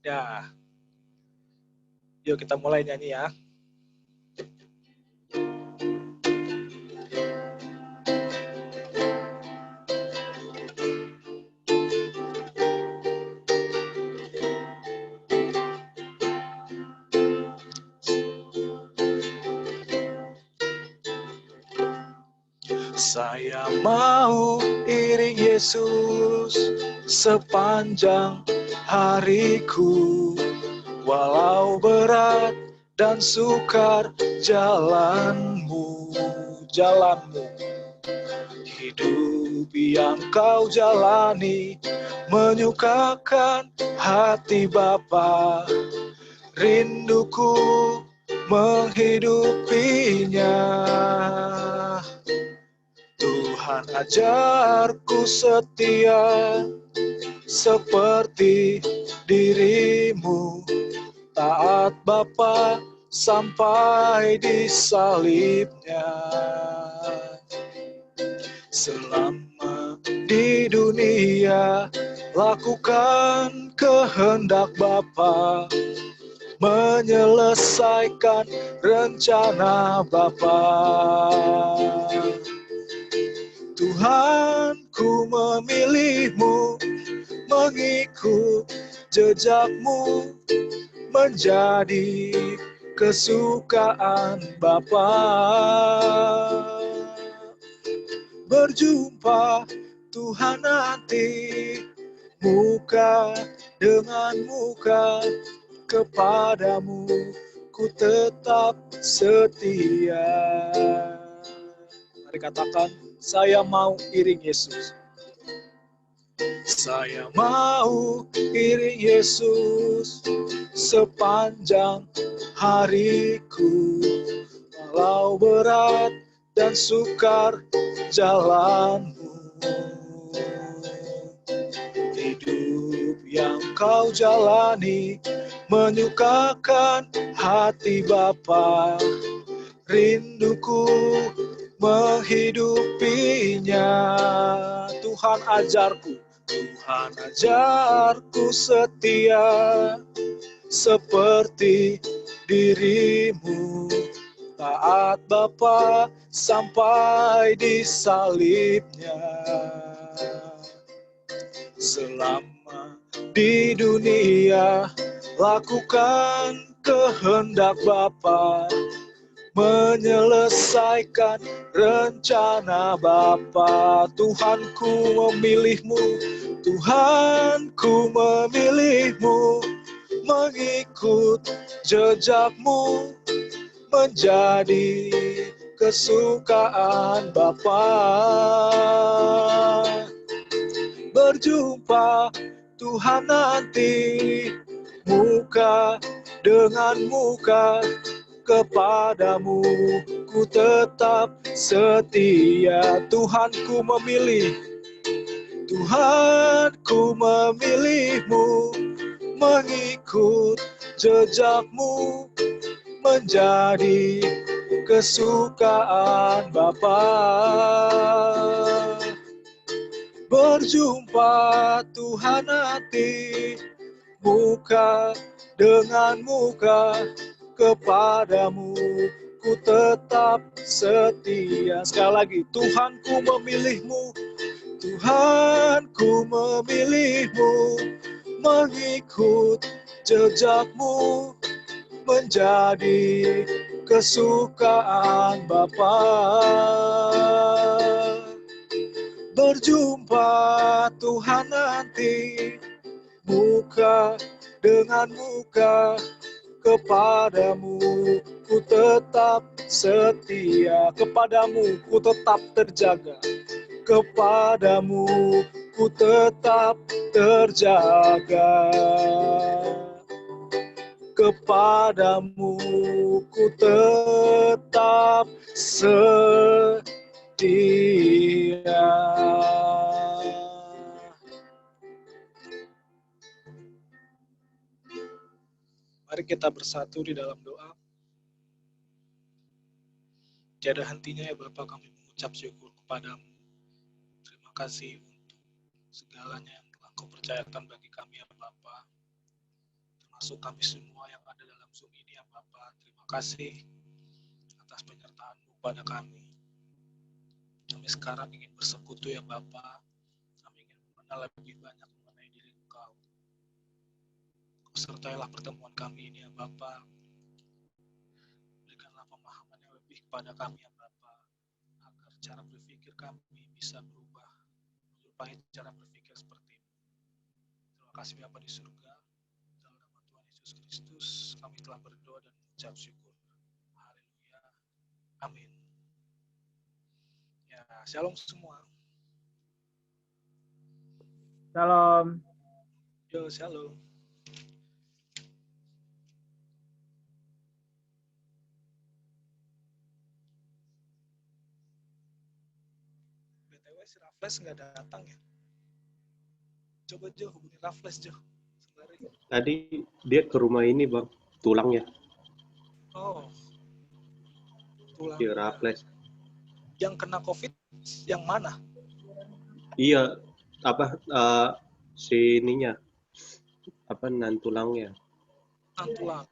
Ya, yuk kita mulai nyanyi ya. Saya mau iring Yesus sepanjang hariku, walau berat dan sukar jalanmu. Hidup yang kau jalani menyukakan hati Bapa. Rinduku menghidupinya. Tuhan ajarku setia seperti dirimu, taat Bapa sampai di salibnya. Selama di dunia lakukan kehendak Bapa, menyelesaikan rencana Bapa. Tuhan, ku memilihmu, mengikut jejakmu, menjadi kesukaan Bapa. Berjumpa Tuhan nanti, muka dengan muka, kepadamu ku tetap setia. Mari katakan, saya mau iring Yesus. Saya mau iring Yesus sepanjang hariku, walau berat dan sukar jalanmu. Hidup yang kau jalani menyukakan hati Bapa. Rinduku menghidupinya. Tuhan ajarku setia seperti dirimu, taat Bapa sampai di salibnya. Selama di dunia lakukan kehendak Bapa, menyelesaikan rencana Bapa. Tuhanku memilihmu, Tuhanku memilihmu, mengikut jejakmu, menjadi kesukaan Bapa. Berjumpa Tuhan nanti, muka dengan muka, kepadamu ku tetap setia. Tuhanku memilihmu, mengikut jejakmu, menjadi kesukaan Bapa. Berjumpa Tuhan nanti, muka dengan muka, kepadamu ku tetap setia. Sekali lagi, Tuhanku memilihmu, Tuhanku memilihmu, mengikut jejakmu, menjadi kesukaan Bapa. Berjumpa Tuhan nanti, muka dengan muka, kepadamu ku tetap setia. Kepadamu ku tetap terjaga, kepadamu ku tetap terjaga. Kepadamu ku tetap setia. Mari kita bersatu di dalam doa. Tiada hentinya ya Bapa, kami mengucap syukur kepadamu. Terima kasih untuk segalanya yang telah kau percayakan bagi kami ya Bapa. termasuk kami semua yang ada dalam Zoom ini ya Bapak. Terima kasih atas penyertaan-Mu pada kami. Kami sekarang ingin bersekutu ya Bapak. Kami ingin mengenal lebih banyak mengenai diri Engkau. Sertailah pertemuan kami ini ya Bapak. Berikanlah pemahaman yang lebih kepada kami ya Bapak, agar cara berpikir kami bisa berubah menyerupai cara berpikir seperti itu. Terima kasih Bapa di surga. Dalam nama Tuhan Yesus Kristus, kami telah berdoa dan mengucap syukur. Haleluya. Amin. Ya, shalom semua. Shalom. Yo, shalom. BTW si Raffles nggak datang ya? Coba Jo, hubungi Raffles Jo. Sebenarnya. Tadi dia ke rumah ini bang, tulang ya. Oh, tulang. Di Raffles. Yang kena COVID yang mana? Iya, apa si ininya, apa nan tulangnya? Nan tulang.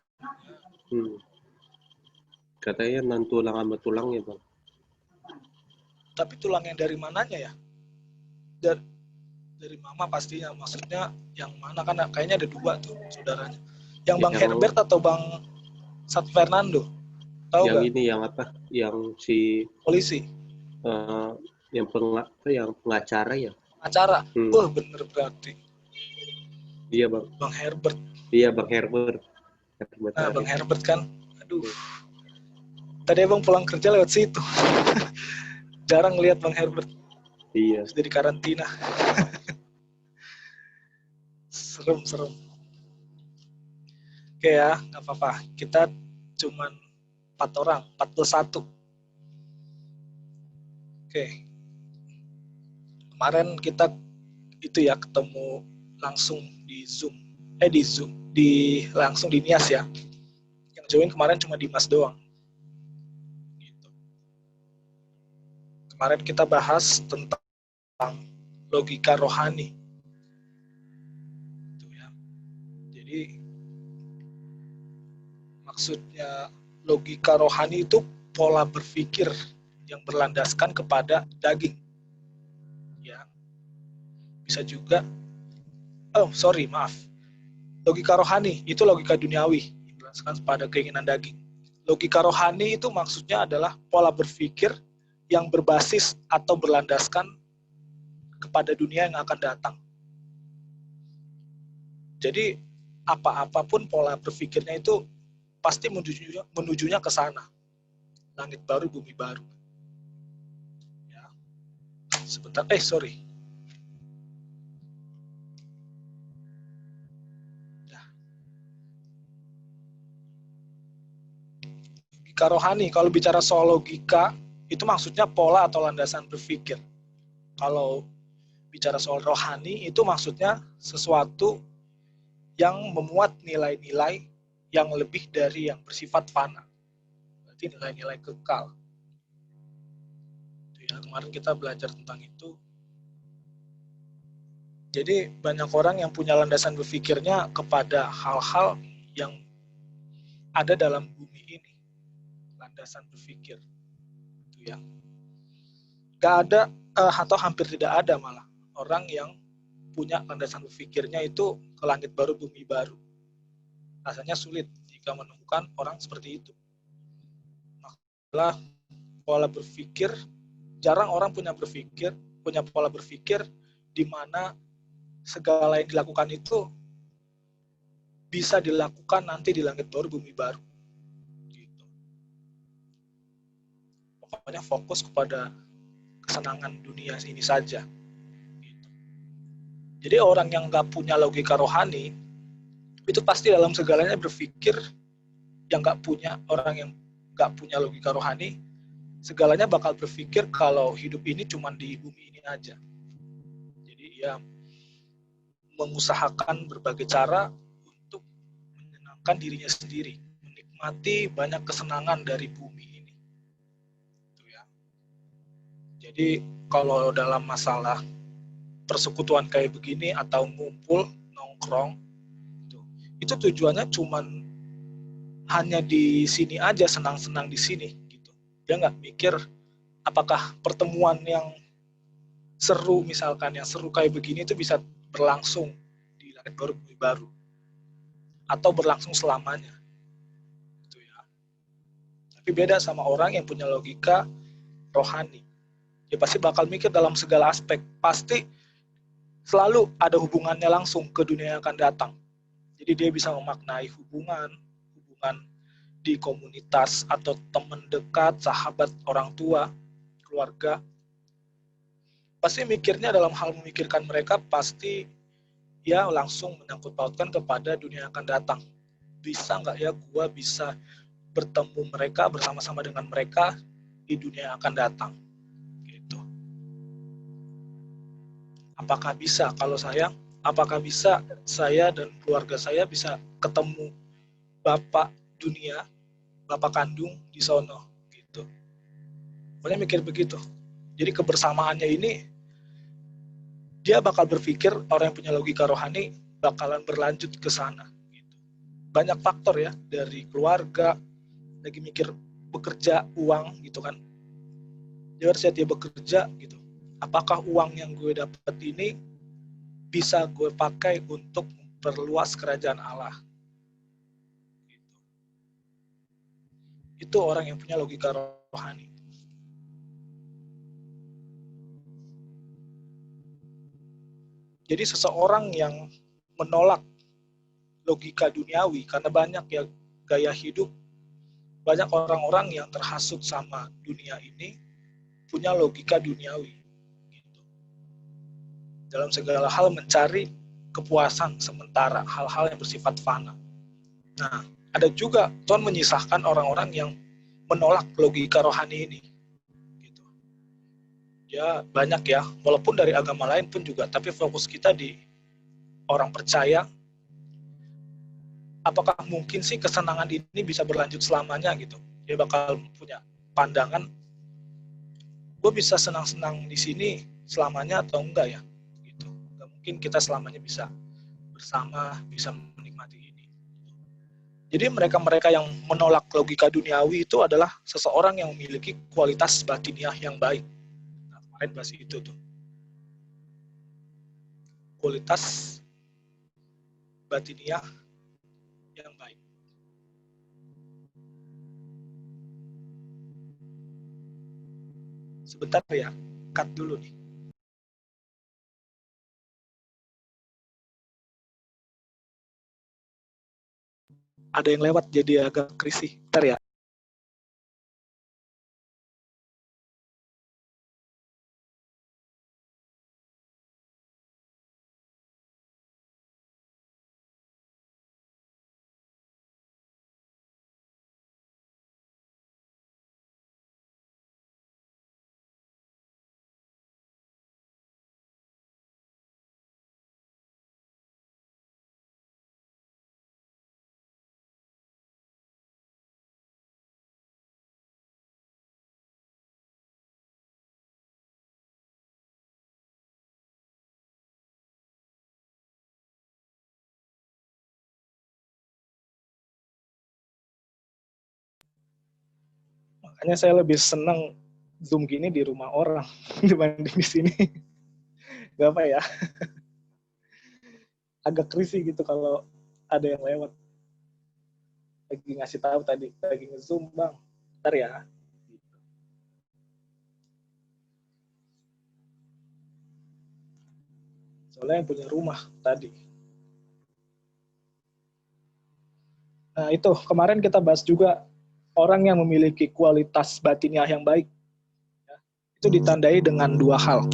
Katanya nan tulang sama tulangnya bang. Tapi tulang yang dari mananya ya? Dari mama pastinya, maksudnya yang mana, kan kayaknya ada dua tuh saudaranya. Yang Bang Herbert atau Bang Sat Fernando? Tahu yang gak? Ini yang apa? Yang si polisi. Yang pengacara ya? Acara. Bener berarti. Iya bang. Bang Herbert. Iya Bang Herbert. Nah, Bang Herbert kan. Aduh. Tadi Abang pulang kerja lewat situ. Jarang lihat Bang Herbert. Iya. Sudah di karantina. Serem. Oke ya, nggak apa-apa. Kita cuman 4 orang, 41. Oke. Kemarin kita itu ya ketemu langsung di Zoom. Langsung di Nias ya. Yang join kemarin cuma Dimas doang. Gitu. Kemarin kita bahas tentang logika rohani. Gitu ya. Jadi maksudnya logika rohani itu pola berpikir yang berlandaskan kepada daging. Ya. Bisa juga logika rohani itu logika duniawi yang berlandaskan pada keinginan daging. Logika rohani itu maksudnya adalah pola berpikir yang berbasis atau berlandaskan kepada dunia yang akan datang. Jadi apa-apapun pola berpikirnya itu pasti menujunya ke sana. Langit baru, bumi baru. Ya. Sebentar, Logika rohani, kalau bicara soal logika, itu maksudnya pola atau landasan berpikir. Kalau bicara soal rohani, itu maksudnya sesuatu yang memuat nilai-nilai yang lebih dari yang bersifat fana. Berarti nilai-nilai kekal. Itu ya, kemarin kita belajar tentang itu. Jadi banyak orang yang punya landasan berpikirnya kepada hal-hal yang ada dalam bumi ini. Landasan berpikir. Itu ya. Gak ada atau hampir tidak ada malah orang yang punya landasan berpikirnya itu ke langit baru, bumi baru. Rasanya sulit jika menemukan orang seperti itu. Malah pola berpikir, jarang orang punya pola berpikir di mana segala yang dilakukan itu bisa dilakukan nanti di langit baru, bumi baru. Gitu. Pokoknya fokus kepada kesenangan dunia ini saja. Gitu. Jadi orang yang nggak punya logika rohani, itu pasti dalam segalanya berpikir orang yang nggak punya logika rohani, segalanya bakal berpikir kalau hidup ini cuma di bumi ini aja. Jadi ya mengusahakan berbagai cara untuk menyenangkan dirinya sendiri, menikmati banyak kesenangan dari bumi ini. Itu ya. Jadi kalau dalam masalah persekutuan kayak begini atau ngumpul, nongkrong, itu tujuannya cuman hanya di sini aja, senang-senang di sini gitu. Dia nggak mikir apakah pertemuan yang seru, misalkan yang seru kayak begini itu bisa berlangsung di langit baru bumi baru atau berlangsung selamanya gitu ya. Tapi beda sama orang yang punya logika rohani. Dia pasti bakal mikir dalam segala aspek, pasti selalu ada hubungannya langsung ke dunia yang akan datang. Jadi dia bisa memaknai hubungan di komunitas atau teman dekat, sahabat, orang tua, keluarga. Pasti mikirnya dalam hal memikirkan mereka pasti ya langsung menyangkut pautkan kepada dunia yang akan datang. Bisa nggak ya gua bisa bertemu mereka, bersama-sama dengan mereka di dunia yang akan datang gitu. Apakah bisa saya dan keluarga saya bisa ketemu Bapak dunia, Bapak kandung di sono gitu. Pokoknya mikir begitu. Jadi kebersamaannya ini dia bakal berpikir, orang yang punya logika rohani bakalan berlanjut ke sana gitu. Banyak faktor ya, dari keluarga, lagi mikir bekerja, uang gitu kan. Dia harus dia bekerja gitu. Apakah uang yang gue dapat ini bisa gue pakai untuk memperluas kerajaan Allah? Gitu. Itu orang yang punya logika rohani. Jadi seseorang yang menolak logika duniawi, karena banyak ya gaya hidup, banyak orang-orang yang terhasut sama dunia ini punya logika duniawi gitu. Dalam segala hal mencari kepuasan sementara, hal-hal yang bersifat fana. Nah, ada juga Tuhan menyisahkan orang-orang yang menolak logika rohani ini gitu. Ya banyak ya, walaupun dari agama lain pun juga, tapi fokus kita di orang percaya. Apakah mungkin sih kesenangan ini bisa berlanjut selamanya gitu? Dia bakal punya pandangan, gue bisa senang-senang di sini selamanya atau enggak ya? Gitu. Gak mungkin kita selamanya bisa bersama, bisa menikmati ini. Jadi mereka-mereka yang menolak logika duniawi itu adalah seseorang yang memiliki kualitas batiniah yang baik. Nah, kemarin bahas itu tuh. Kualitas batiniah yang baik. Sebentar ya, cut dulu nih. Ada yang lewat jadi agak risih. Bentar ya. Makanya saya lebih senang Zoom gini di rumah orang dibanding di sini. Gak apa ya. Agak risih gitu kalau ada yang lewat. Lagi ngasih tahu tadi, lagi nge-Zoom bang. Bentar ya. Soalnya yang punya rumah tadi. Nah itu, kemarin kita bahas juga orang yang memiliki kualitas batiniah yang baik. Itu ditandai dengan dua hal.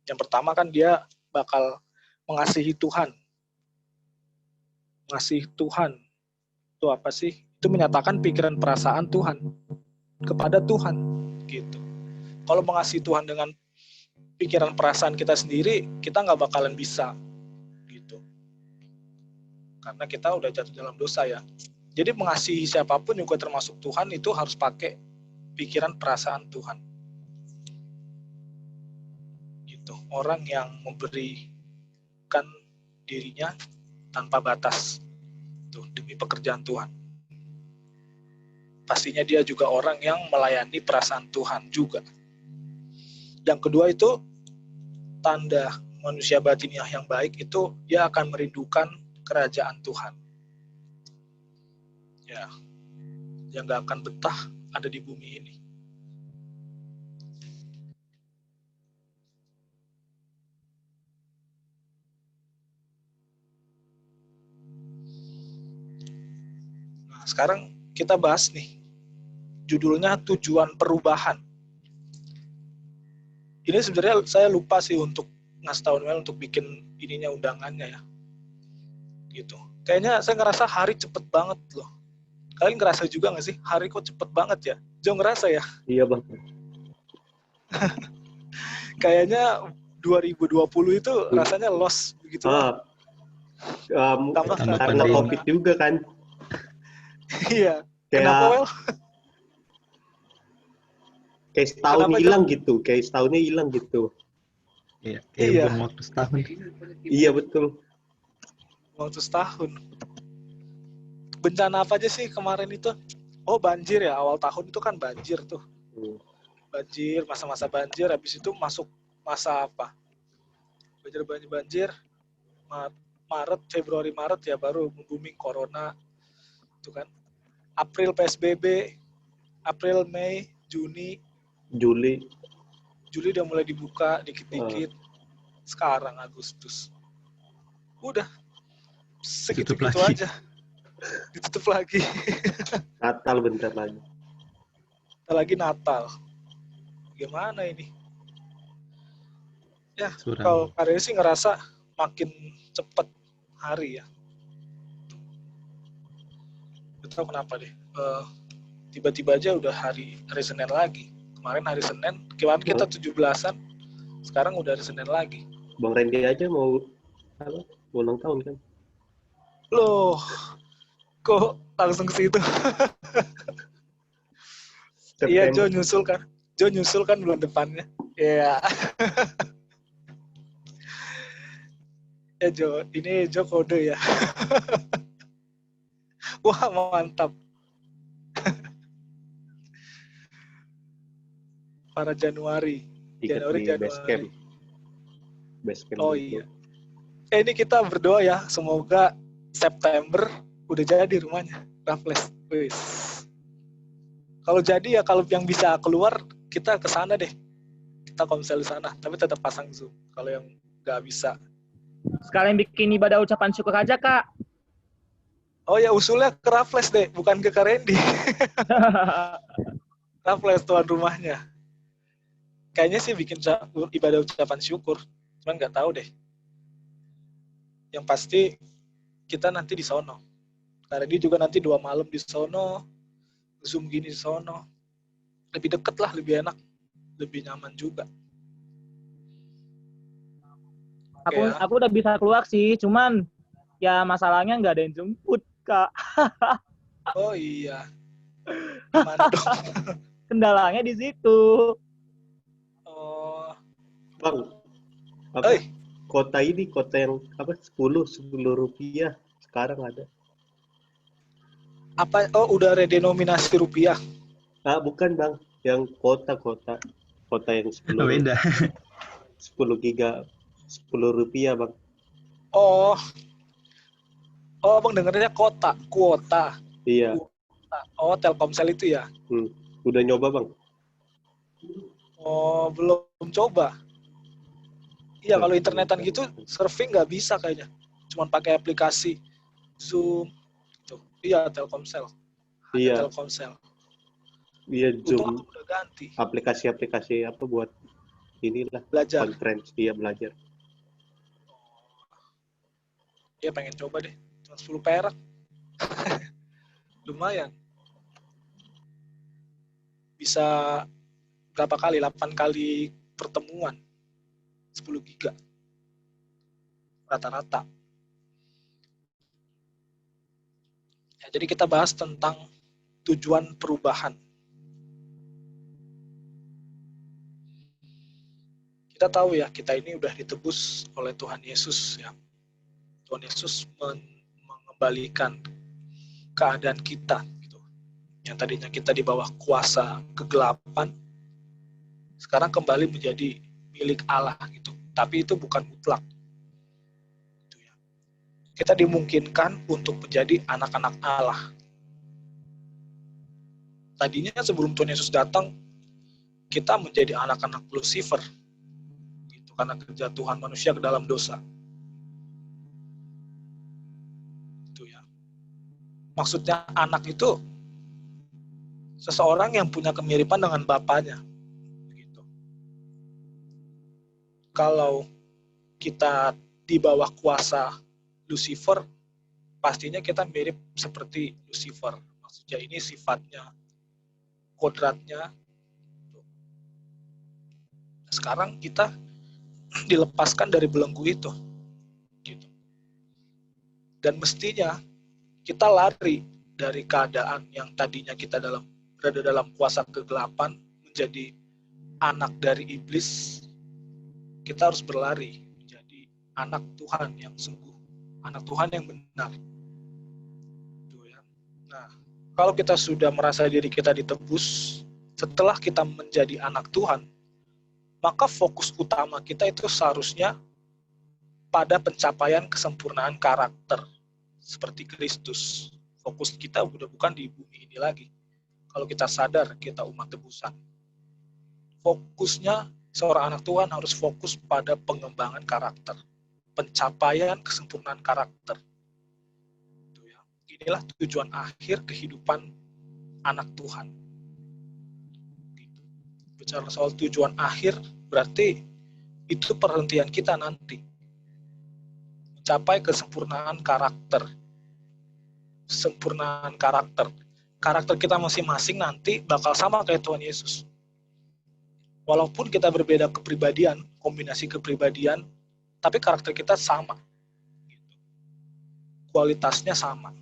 Yang pertama kan dia bakal mengasihi Tuhan. Mengasihi Tuhan. Itu apa sih? Itu menyatakan pikiran perasaan Tuhan kepada Tuhan. Gitu. Kalau mengasihi Tuhan dengan pikiran perasaan kita sendiri, kita nggak bakalan bisa. Gitu. Karena kita udah jatuh dalam dosa ya. Jadi mengasihi siapapun juga termasuk Tuhan itu harus pakai pikiran perasaan Tuhan. Gitu. Orang yang memberikan dirinya tanpa batas. Tuh, demi pekerjaan Tuhan. Pastinya dia juga orang yang melayani perasaan Tuhan juga. Yang kedua itu, tanda manusia batiniah yang baik itu dia akan merindukan kerajaan Tuhan. Ya, yang gak akan betah ada di bumi ini. Nah, sekarang kita bahas nih, judulnya tujuan perubahan. Ini sebenarnya saya lupa sih untuk ngasih tahu Noel untuk bikin ininya undangannya ya. Gitu. Kayaknya saya ngerasa hari cepet banget loh. Kalian ngerasa juga nggak sih? Hari kok cepet banget ya? Jo ngerasa ya? Iya bang. Kayaknya 2020 itu rasanya lost begitu. Tambah karena pandemi. COVID juga kan. Iya. Kenapa, Wel? Kayak setahun Kenapa, hilang gitu. Kayak setahunnya hilang gitu. Iya, Iya. belum waktu setahun. Iya betul. Waktu setahun. Bencana apa aja sih kemarin itu? Oh, banjir ya. Awal tahun itu kan banjir tuh. Banjir, masa-masa banjir. Habis itu masuk masa apa? Banjir. Maret, Februari, Maret ya baru booming corona. Itu kan. April PSBB. April, Mei, Juni. Juli udah mulai dibuka dikit-dikit. Sekarang Agustus. Udah. Segitu-gitu aja. Ditutup lagi. Natal bentar lagi. Bentar lagi Natal. Gimana ini? Ya, kalau hari ini sih ngerasa makin cepet hari ya. Gak tahu kenapa deh. Tiba-tiba aja udah hari Senin lagi. Kemarin hari Senin, kemarin kita 17-an, sekarang udah hari Senin lagi. Bang Randy aja mau ulang tahun kan? Loh, kok langsung ke situ? Iya, Jo nyusul kan bulan depannya. Iya. Ya Jo, ini Jo kode ya. Wah, mantap. Para Januari. Januari. Base camp Oh gitu. iya. Ini kita berdoa ya, semoga September udah jadi rumahnya. Raffles. Wis. Kalau jadi ya, kalau yang bisa keluar, kita ke sana deh. Kita komsel di sana, tapi tetap pasang Zoom. Kalau yang nggak bisa. Sekalian bikin ibadah ucapan syukur aja, Kak. Oh ya, usulnya ke Raffles deh, bukan ke Karendi. Raffles tuan rumahnya. Kayaknya sih bikin ibadah ucapan syukur, cuman nggak tahu deh. Yang pasti kita nanti di sono. Karena dia juga nanti 2 malam di sono, Zoom gini di sono. Lebih deket lah, lebih enak, lebih nyaman juga. Aku udah bisa keluar sih, cuman ya masalahnya nggak ada yang jemput, Kak. Oh iya. Gimana dong? Kendalanya di situ. Oh. Bang, apa? Kota yang apa? 10 rupiah sekarang ada. Apa? Oh, udah redenominasi rupiah. Bukan bang, yang kota yang 10. Beda. 10 giga, 10 rupiah bang. Oh, bang dengarnya kuota. Iya. Oh, Telkomsel itu ya? Udah nyoba bang? Oh, belum coba. Iya, kalau internetan gitu, surfing nggak bisa kayaknya. Cuman pakai aplikasi Zoom. Gitu. Iya, Telkomsel. Iya. Telkomsel. Iya, Zoom. Udah ganti. Aplikasi apa buat inilah. Belajar. Conference, iya belajar. Iya, pengen coba deh. Cuma 10 perak. Lumayan. Bisa berapa kali? 8 kali pertemuan. 10 giga. Rata-rata. Ya, jadi kita bahas tentang tujuan perubahan. Kita tahu ya, kita ini udah ditebus oleh Tuhan Yesus ya. Tuhan Yesus mengembalikan keadaan kita gitu. Yang tadinya kita di bawah kuasa kegelapan, sekarang kembali menjadi milik Allah gitu. Tapi itu bukan mutlak. Gitu ya. Kita dimungkinkan untuk menjadi anak-anak Allah. Tadinya sebelum Tuhan Yesus datang, kita menjadi anak-anak Lucifer gitu, karena kejatuhan manusia ke dalam dosa. Itu ya. Maksudnya anak itu seseorang yang punya kemiripan dengan bapaknya. Gitu. Kalau kita di bawah kuasa Lucifer, pastinya kita mirip seperti Lucifer. Maksudnya ini sifatnya, kodratnya. Sekarang kita dilepaskan dari belenggu itu. Gitu. Dan mestinya kita lari dari keadaan yang tadinya kita berada dalam kuasa kegelapan menjadi anak dari iblis. Kita harus berlari menjadi anak Tuhan yang sungguh, anak Tuhan yang benar. Itu ya. Nah, kalau kita sudah merasa diri kita ditebus, setelah kita menjadi anak Tuhan, maka fokus utama kita itu seharusnya pada pencapaian kesempurnaan karakter seperti Kristus. Fokus kita udah bukan di bumi ini lagi. Kalau kita sadar kita umat tebusan, fokusnya seorang anak Tuhan harus fokus pada pengembangan karakter, pencapaian kesempurnaan karakter. Itu ya. Inilah tujuan akhir kehidupan anak Tuhan. Gitu. Bicara soal tujuan akhir, berarti itu perhentian kita nanti. Mencapai kesempurnaan karakter. Sempurnaan karakter. Karakter kita masing-masing nanti bakal sama kayak Tuhan Yesus. Walaupun kita berbeda kepribadian, kombinasi kepribadian, tapi karakter kita sama. Kualitasnya sama.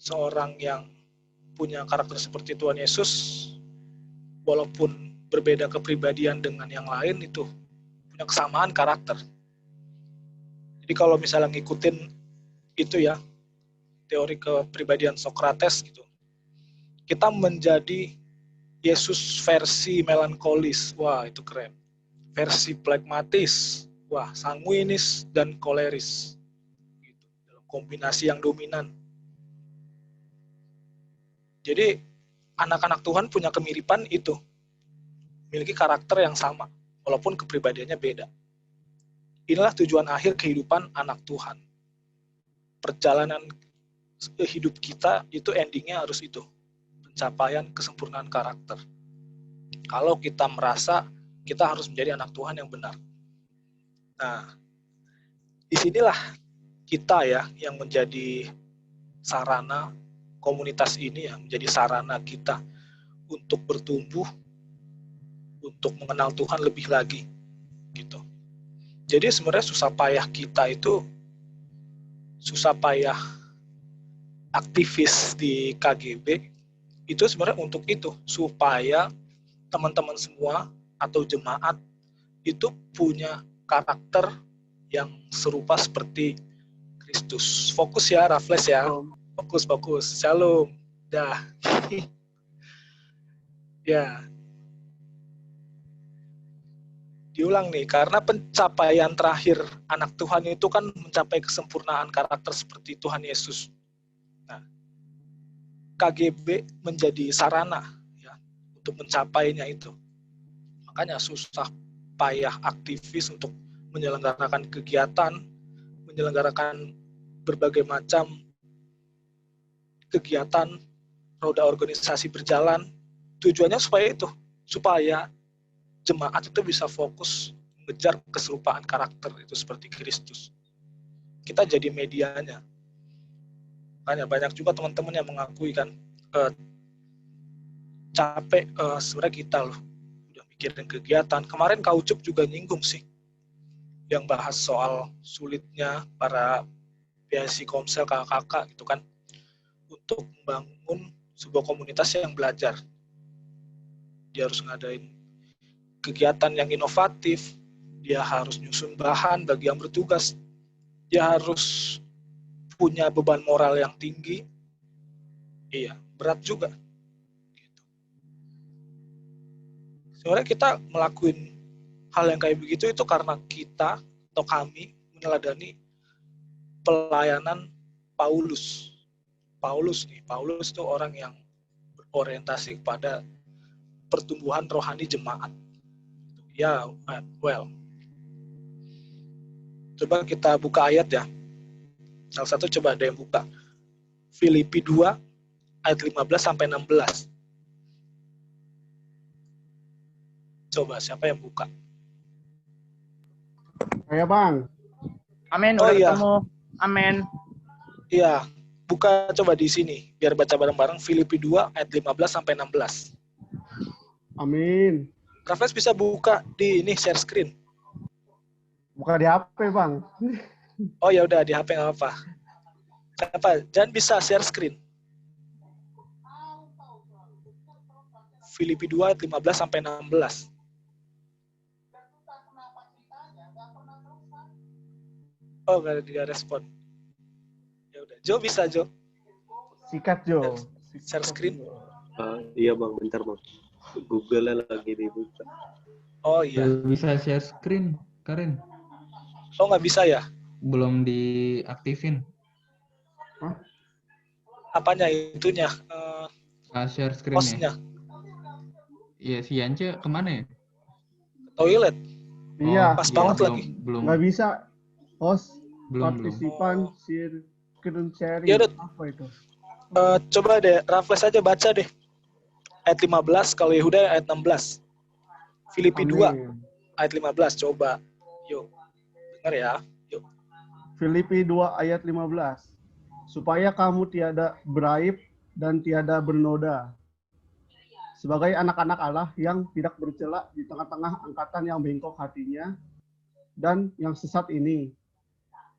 Seorang yang punya karakter seperti Tuhan Yesus, walaupun berbeda kepribadian dengan yang lain, itu punya kesamaan karakter. Jadi kalau misalnya ngikutin itu ya, teori kepribadian Socrates gitu, kita menjadi Yesus versi melankolis, wah itu keren. Versi pragmatis, wah sanguinis dan koleris, gitu. Dalam kombinasi yang dominan. Jadi anak-anak Tuhan punya kemiripan itu, memiliki karakter yang sama, walaupun kepribadiannya beda. Inilah tujuan akhir kehidupan anak Tuhan. Perjalanan hidup kita itu endingnya harus itu, pencapaian kesempurnaan karakter. Kalau kita merasa kita harus menjadi anak Tuhan yang benar. Nah, disinilah kita ya yang menjadi sarana komunitas ini, ya menjadi sarana kita untuk bertumbuh, untuk mengenal Tuhan lebih lagi, gitu. Jadi sebenarnya susah payah kita itu, susah payah aktivis di KGB itu sebenarnya untuk itu, supaya teman-teman semua atau jemaat itu punya karakter yang serupa seperti Kristus. Fokus ya, Raffles ya. Fokus. Shalom. Dah. Ya. Diulang nih, karena pencapaian terakhir anak Tuhan itu kan mencapai kesempurnaan karakter seperti Tuhan Yesus. Nah, KGB menjadi sarana ya untuk mencapainya itu. Makanya susah payah aktivis untuk menyelenggarakan kegiatan, menyelenggarakan berbagai macam kegiatan, roda organisasi berjalan. Tujuannya supaya itu, supaya jemaat itu bisa fokus mengejar keserupaan karakter itu seperti Kristus. Kita jadi medianya. Makanya banyak juga teman-teman yang mengakui kan, capek sebenarnya kita loh, udah mikirin kegiatan. Kemarin Kak Ucup juga nyinggung sih, yang bahas soal sulitnya para PIC Komsel kakak-kakak gitu kan, untuk membangun sebuah komunitas yang belajar. Dia harus ngadain kegiatan yang inovatif, dia harus nyusun bahan bagi yang bertugas, dia harus punya beban moral yang tinggi. Iya, berat juga. Gitu. Sebenarnya kita ngelakuin hal yang kayak begitu itu karena kita atau kami meneladani pelayanan Paulus. Paulus itu orang yang berorientasi kepada pertumbuhan rohani jemaat. Ya, well. Coba kita buka ayat ya. Salah satu coba ada yang buka. Filipi 2 ayat 15 sampai 16. Coba siapa yang buka? Saya Bang. Amin, Oh udah iya. ketemu. Amin. Iya, buka coba di sini biar baca bareng-bareng Filipi 2 ayat 15 sampai 16. Amin. Raffles bisa buka di ini share screen. Buka di HP Bang. Oh ya udah di HP nggak apa. Apa? Jangan bisa share screen. Filipi 2 ayat 15 sampai 16. Oh nggak ada respon. Ya udah, Jo bisa Jo. Sikat Jo. Share screen. Iya bang, bentar bang. Google lagi dibuka. Oh iya. Bisa share screen, Karin. Oh nggak bisa ya? Belum diaktifin. Apanya itunya? Share screen-nya. Hostnya. Iya, si Yance kemana ya? Toilet. Iya. Pas banget lagi. Belum. Nggak bisa. Host, Belum. partisipan, Oh. screen sharing. Ya udah. Apa itu? Coba deh, Raffles aja baca deh. Ayat 15, kalau Yehuda ayat 16. Filipi 2 Amin. ayat 15, coba. Yuk, dengar ya. Yuk. Filipi 2 ayat 15. Supaya kamu tiada beraib dan tiada bernoda. Sebagai anak-anak Allah yang tidak bercela di tengah-tengah angkatan yang bengkok hatinya dan yang sesat ini.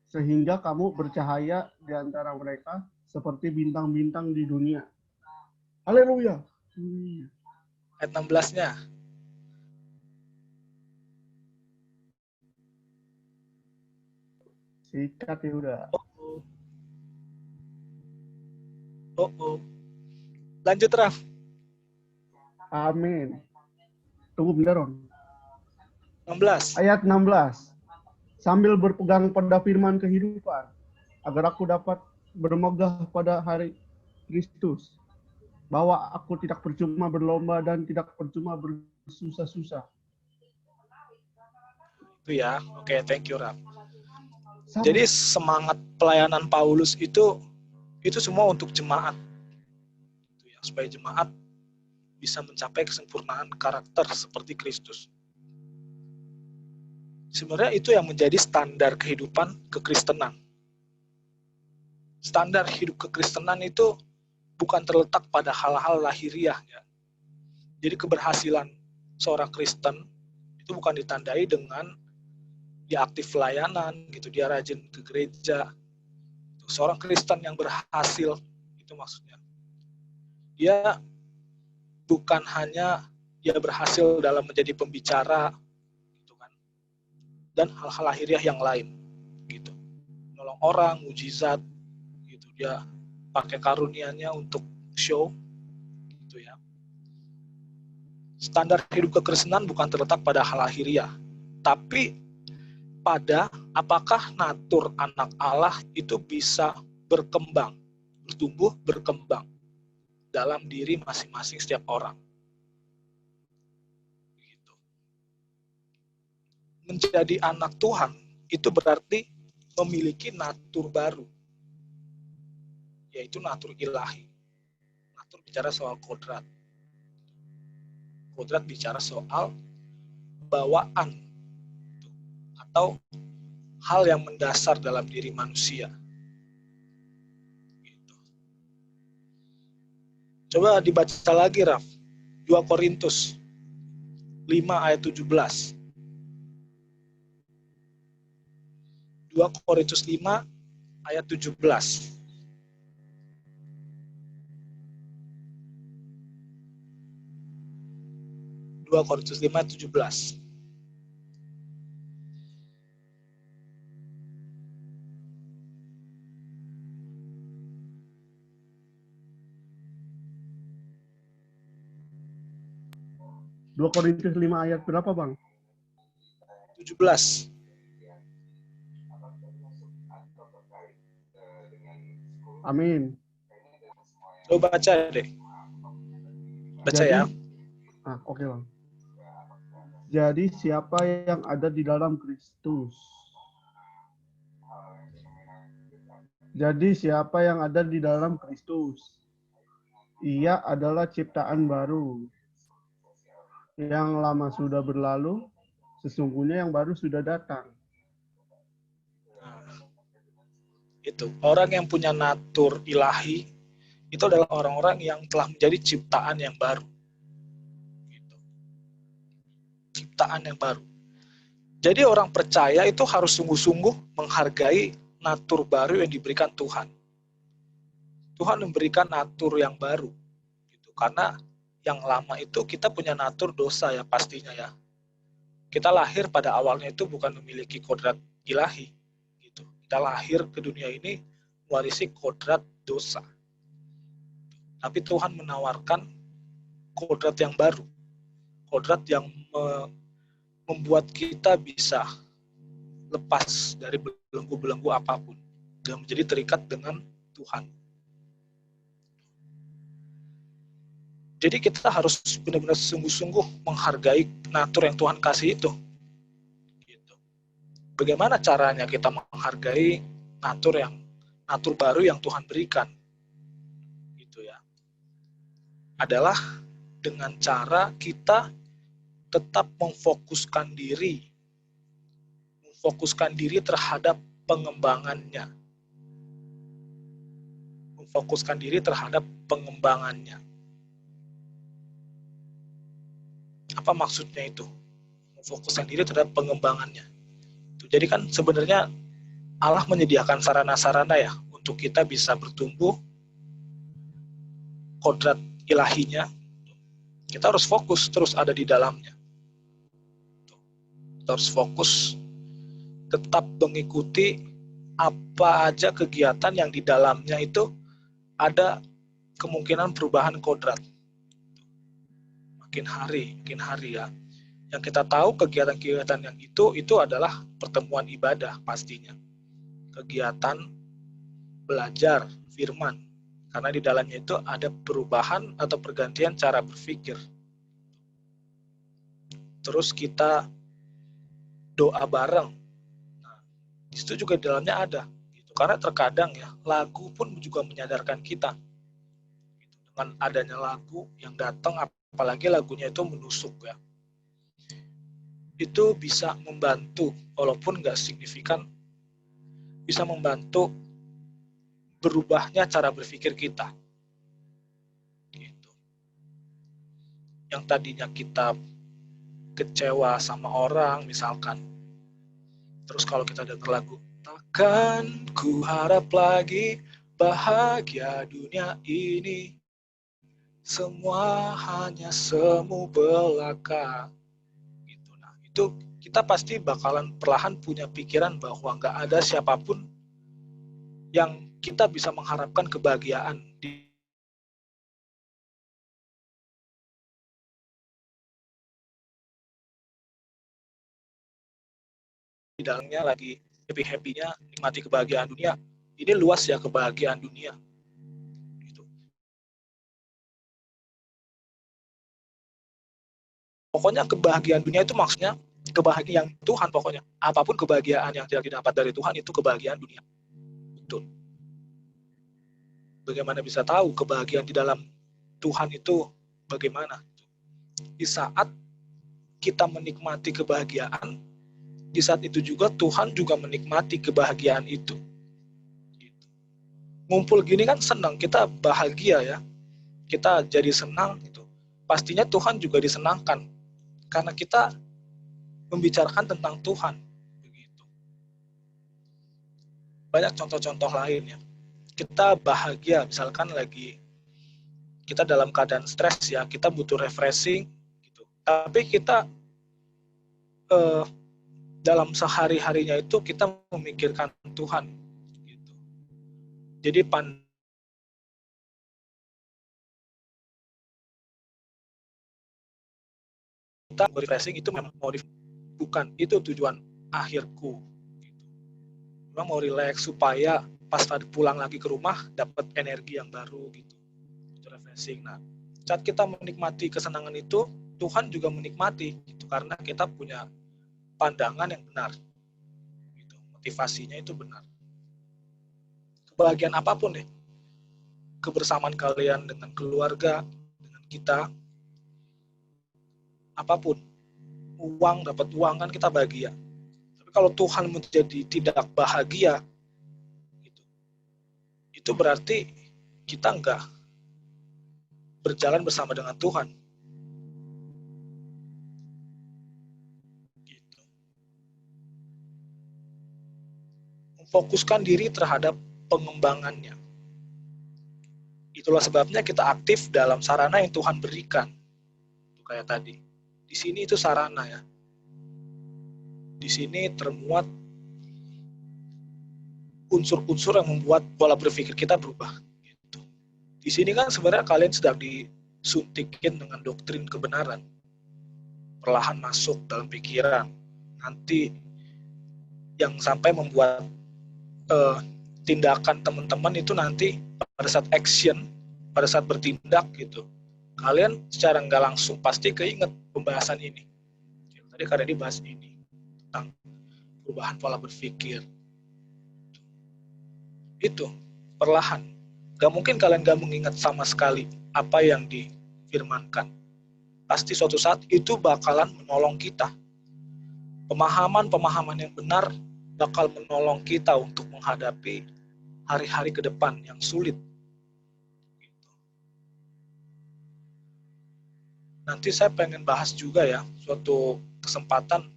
Sehingga kamu bercahaya di antara mereka seperti bintang-bintang di dunia. Haleluya. Ayat 16-nya. Sikat ya udah. Oh. Lanjut, Raf. Amin. Tunggu bentar, Ron. 16. Ayat 16. Sambil berpegang pada firman kehidupan, agar aku dapat bermegah pada hari Kristus, bahwa aku tidak percuma berlomba dan tidak percuma bersusah-susah. Itu ya. Oke, thank you, Raf. Jadi semangat pelayanan Paulus itu semua untuk jemaat. Itu ya, supaya jemaat bisa mencapai kesempurnaan karakter seperti Kristus. Sebenarnya itu yang menjadi standar kehidupan kekristenan. Standar hidup kekristenan itu bukan terletak pada hal-hal lahiriah. Ya. Jadi keberhasilan seorang Kristen itu bukan ditandai dengan dia aktif pelayanan, gitu, dia rajin ke gereja. Seorang Kristen yang berhasil, itu maksudnya. Dia bukan hanya dia berhasil dalam menjadi pembicara, gitu kan, dan hal-hal lahiriah yang lain, gitu. Nolong orang, mujizat, gitu. Dia pakai karunia-Nya untuk show, gitu ya. Standar hidup kekristenan bukan terletak pada hal lahiriah, tapi pada apakah natur anak Allah itu bisa berkembang, bertumbuh, berkembang dalam diri masing-masing setiap orang. Begitu. Menjadi anak Tuhan itu berarti memiliki natur baru, yaitu natur ilahi. Natur bicara soal kodrat. Kodrat bicara soal bawaan atau hal yang mendasar dalam diri manusia. Gitu. Coba dibaca lagi, Raf. 2 Korintus 5 ayat 17. 2 Korintus 5 ayat 17. Korintus 5 ayat 17. 2 Korintus 5 ayat berapa, Bang? 17. Amin. Coba baca deh. Baca ya. Oke, Bang. Jadi siapa yang ada di dalam Kristus? Jadi siapa yang ada di dalam Kristus? Ia adalah ciptaan baru. Yang lama sudah berlalu, sesungguhnya yang baru sudah datang. Nah, itu orang yang punya natur ilahi itu adalah orang-orang yang telah menjadi ciptaan yang baru. Gitu. Ciptaan yang baru. Jadi orang percaya itu harus sungguh-sungguh menghargai natur baru yang diberikan Tuhan. Tuhan memberikan natur yang baru. Gitu. Karena yang lama itu kita punya natur dosa ya pastinya ya. Kita lahir pada awalnya itu bukan memiliki kodrat ilahi. Gitu. Kita lahir ke dunia ini mewarisi kodrat dosa. Tapi Tuhan menawarkan kodrat yang baru. Kodrat yang membuat kita bisa lepas dari belenggu-belenggu apapun dan menjadi terikat dengan Tuhan. Jadi kita harus benar-benar sungguh-sungguh menghargai natur yang Tuhan kasih itu. Gitu. Bagaimana caranya kita menghargai natur baru yang Tuhan berikan? Gitu ya. Adalah dengan cara kita tetap memfokuskan diri terhadap pengembangannya. Memfokuskan diri terhadap pengembangannya. Apa maksudnya itu? Memfokuskan diri terhadap pengembangannya. Jadi kan sebenarnya Allah menyediakan sarana-sarana ya untuk kita bisa bertumbuh kodrat ilahinya. Kita harus fokus terus ada di dalamnya. Kita harus fokus tetap mengikuti apa aja kegiatan yang di dalamnya itu ada kemungkinan perubahan kodrat. Makin hari ya. Yang kita tahu kegiatan-kegiatan yang itu adalah pertemuan ibadah pastinya. Kegiatan belajar firman. Karena di dalamnya itu ada perubahan atau pergantian cara berpikir. Terus kita doa bareng. Nah, di situ juga di dalamnya ada. Gitu. Karena terkadang ya, lagu pun juga menyadarkan kita. Gitu. Dengan adanya lagu yang datang, apalagi lagunya itu menusuk ya. Itu bisa membantu, walaupun nggak signifikan, bisa membantu berubahnya cara berpikir kita. Gitu. Yang tadinya kita kecewa sama orang, misalkan. Terus kalau kita dengar lagu, takkan ku harap lagi bahagia dunia ini, semua hanya semu belaka. Gitu. Nah, itu kita pasti bakalan perlahan punya pikiran bahwa nggak ada siapapun yang kita bisa mengharapkan kebahagiaan di dalamnya lagi happy-happynya, nikmati kebahagiaan dunia. Ini luas ya kebahagiaan dunia. Gitu. Pokoknya kebahagiaan dunia itu maksudnya kebahagiaan Tuhan pokoknya. Apapun kebahagiaan yang tidak didapat dari Tuhan itu kebahagiaan dunia. Betul. Bagaimana bisa tahu kebahagiaan di dalam Tuhan itu bagaimana? Di saat kita menikmati kebahagiaan, di saat itu juga Tuhan juga menikmati kebahagiaan itu. Ngumpul gini kan senang, kita bahagia ya. Kita jadi senang gitu. Pastinya Tuhan juga disenangkan. Karena kita membicarakan tentang Tuhan. Begitu. Banyak contoh-contoh lain ya. Kita bahagia, misalkan lagi kita dalam keadaan stres ya, kita butuh refreshing gitu. Tapi kita dalam sehari-harinya itu kita memikirkan Tuhan gitu. Jadi kita refreshing itu memang bukan itu tujuan akhirku. Memang mau relax supaya pas pulang lagi ke rumah dapat energi yang baru gitu. Itu refreshing. Nah, saat kita menikmati kesenangan itu, Tuhan juga menikmati gitu karena kita punya pandangan yang benar. Gitu. Motivasinya itu benar. Kebahagiaan apapun deh. Kebersamaan kalian dengan keluarga, dengan kita, apapun. Uang, dapat uang kan kita bahagia. Tapi kalau Tuhan menjadi tidak bahagia, gitu, itu berarti kita enggak berjalan bersama dengan Tuhan. Gitu. Memfokuskan diri terhadap pengembangannya. Itulah sebabnya kita aktif dalam sarana yang Tuhan berikan. Itu kayak tadi. Di sini itu sarana ya. Di sini termuat unsur-unsur yang membuat pola berpikir kita berubah. Gitu. Di sini kan sebenarnya kalian sedang disuntikin dengan doktrin kebenaran. Perlahan masuk dalam pikiran. Nanti yang sampai membuat tindakan teman-teman itu nanti pada saat action, pada saat bertindak gitu. Kalian secara nggak langsung pasti keinget pembahasan ini. Tadi karena dibahas ini tentang perubahan pola berpikir. Itu perlahan. Gak mungkin kalian gak mengingat sama sekali apa yang difirmankan. Pasti suatu saat itu bakalan menolong kita. Pemahaman-pemahaman yang benar bakal menolong kita untuk menghadapi hari-hari ke depan yang sulit. Nanti saya pengen bahas juga ya, suatu kesempatan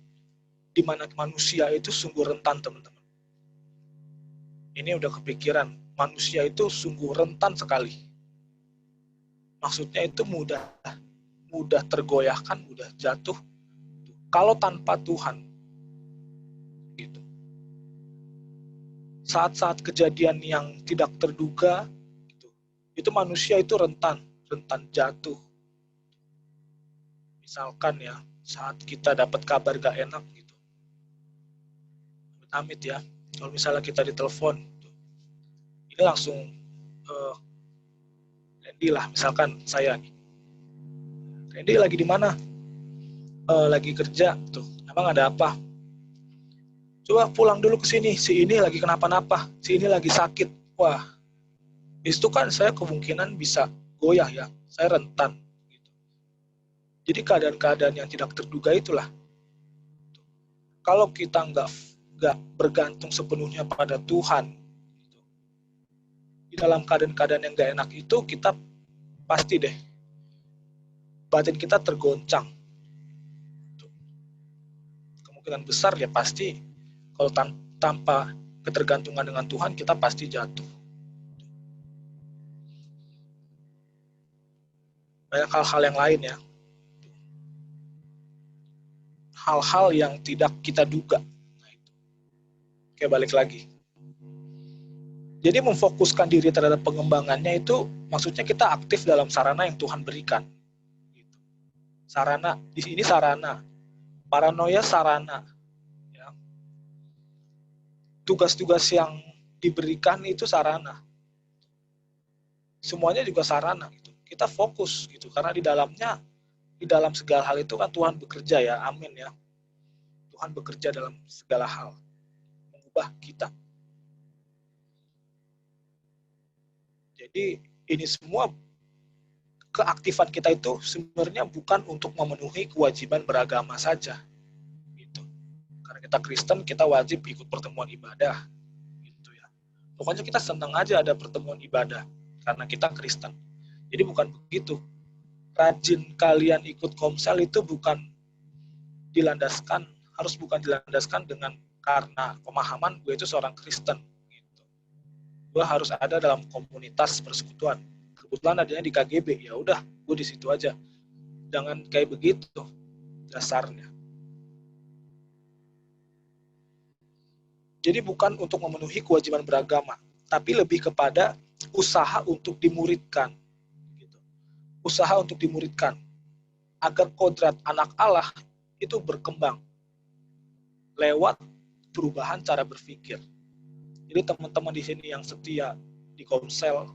di mana manusia itu sungguh rentan, teman-teman. Ini udah kepikiran, manusia itu sungguh rentan sekali. Maksudnya itu mudah tergoyahkan, mudah jatuh. Kalau tanpa Tuhan, gitu. Saat-saat kejadian yang tidak terduga, gitu, itu manusia itu rentan jatuh. Misalkan ya, saat kita dapat kabar gak enak gitu. Amit ya, kalau misalnya kita ditelepon, ini langsung Randy lah, misalkan saya. Randy lagi di mana? Lagi kerja, tuh. Emang ada apa? Coba pulang dulu ke sini. Si ini lagi kenapa-napa. Si ini lagi sakit. Wah, itu kan saya kemungkinan bisa goyah ya. Saya rentan. Gitu. Jadi keadaan-keadaan yang tidak terduga itulah. Kalau kita nggak bergantung sepenuhnya pada Tuhan, gitu, di dalam keadaan-keadaan yang nggak enak itu kita pasti deh batin kita tergoncang. Kemungkinan besar ya pasti kalau tanpa ketergantungan dengan Tuhan kita pasti jatuh. Banyak hal-hal yang lain ya. Hal-hal yang tidak kita duga. Nah, itu. Oke, balik lagi. Jadi memfokuskan diri terhadap pengembangannya itu maksudnya kita aktif dalam sarana yang Tuhan berikan. Gitu. Sarana, di sini sarana. Paranoia sarana. Ya. Tugas-tugas yang diberikan itu sarana. Semuanya juga sarana. Gitu. Kita fokus gitu karena di dalam segala hal itu kan Tuhan bekerja ya, amin ya. Tuhan bekerja dalam segala hal, mengubah kita. Jadi ini semua keaktifan kita itu sebenarnya bukan untuk memenuhi kewajiban beragama saja. Gitu. Karena kita Kristen, kita wajib ikut pertemuan ibadah. Gitu ya. Pokoknya kita senang aja ada pertemuan ibadah karena kita Kristen. Jadi bukan begitu. Rajin kalian ikut komsel itu harus bukan dilandaskan dengan karena pemahaman gue itu seorang Kristen. Gitu. Gue harus ada dalam komunitas persekutuan. Kebetulan adanya di KGB, ya udah, gue di situ aja. Jangan kayak begitu dasarnya. Jadi bukan untuk memenuhi kewajiban beragama, tapi lebih kepada usaha untuk dimuridkan. Usaha untuk dimuridkan. agar kodrat anak Allah itu berkembang lewat perubahan cara berpikir. Jadi teman-teman di sini yang setia di Komsel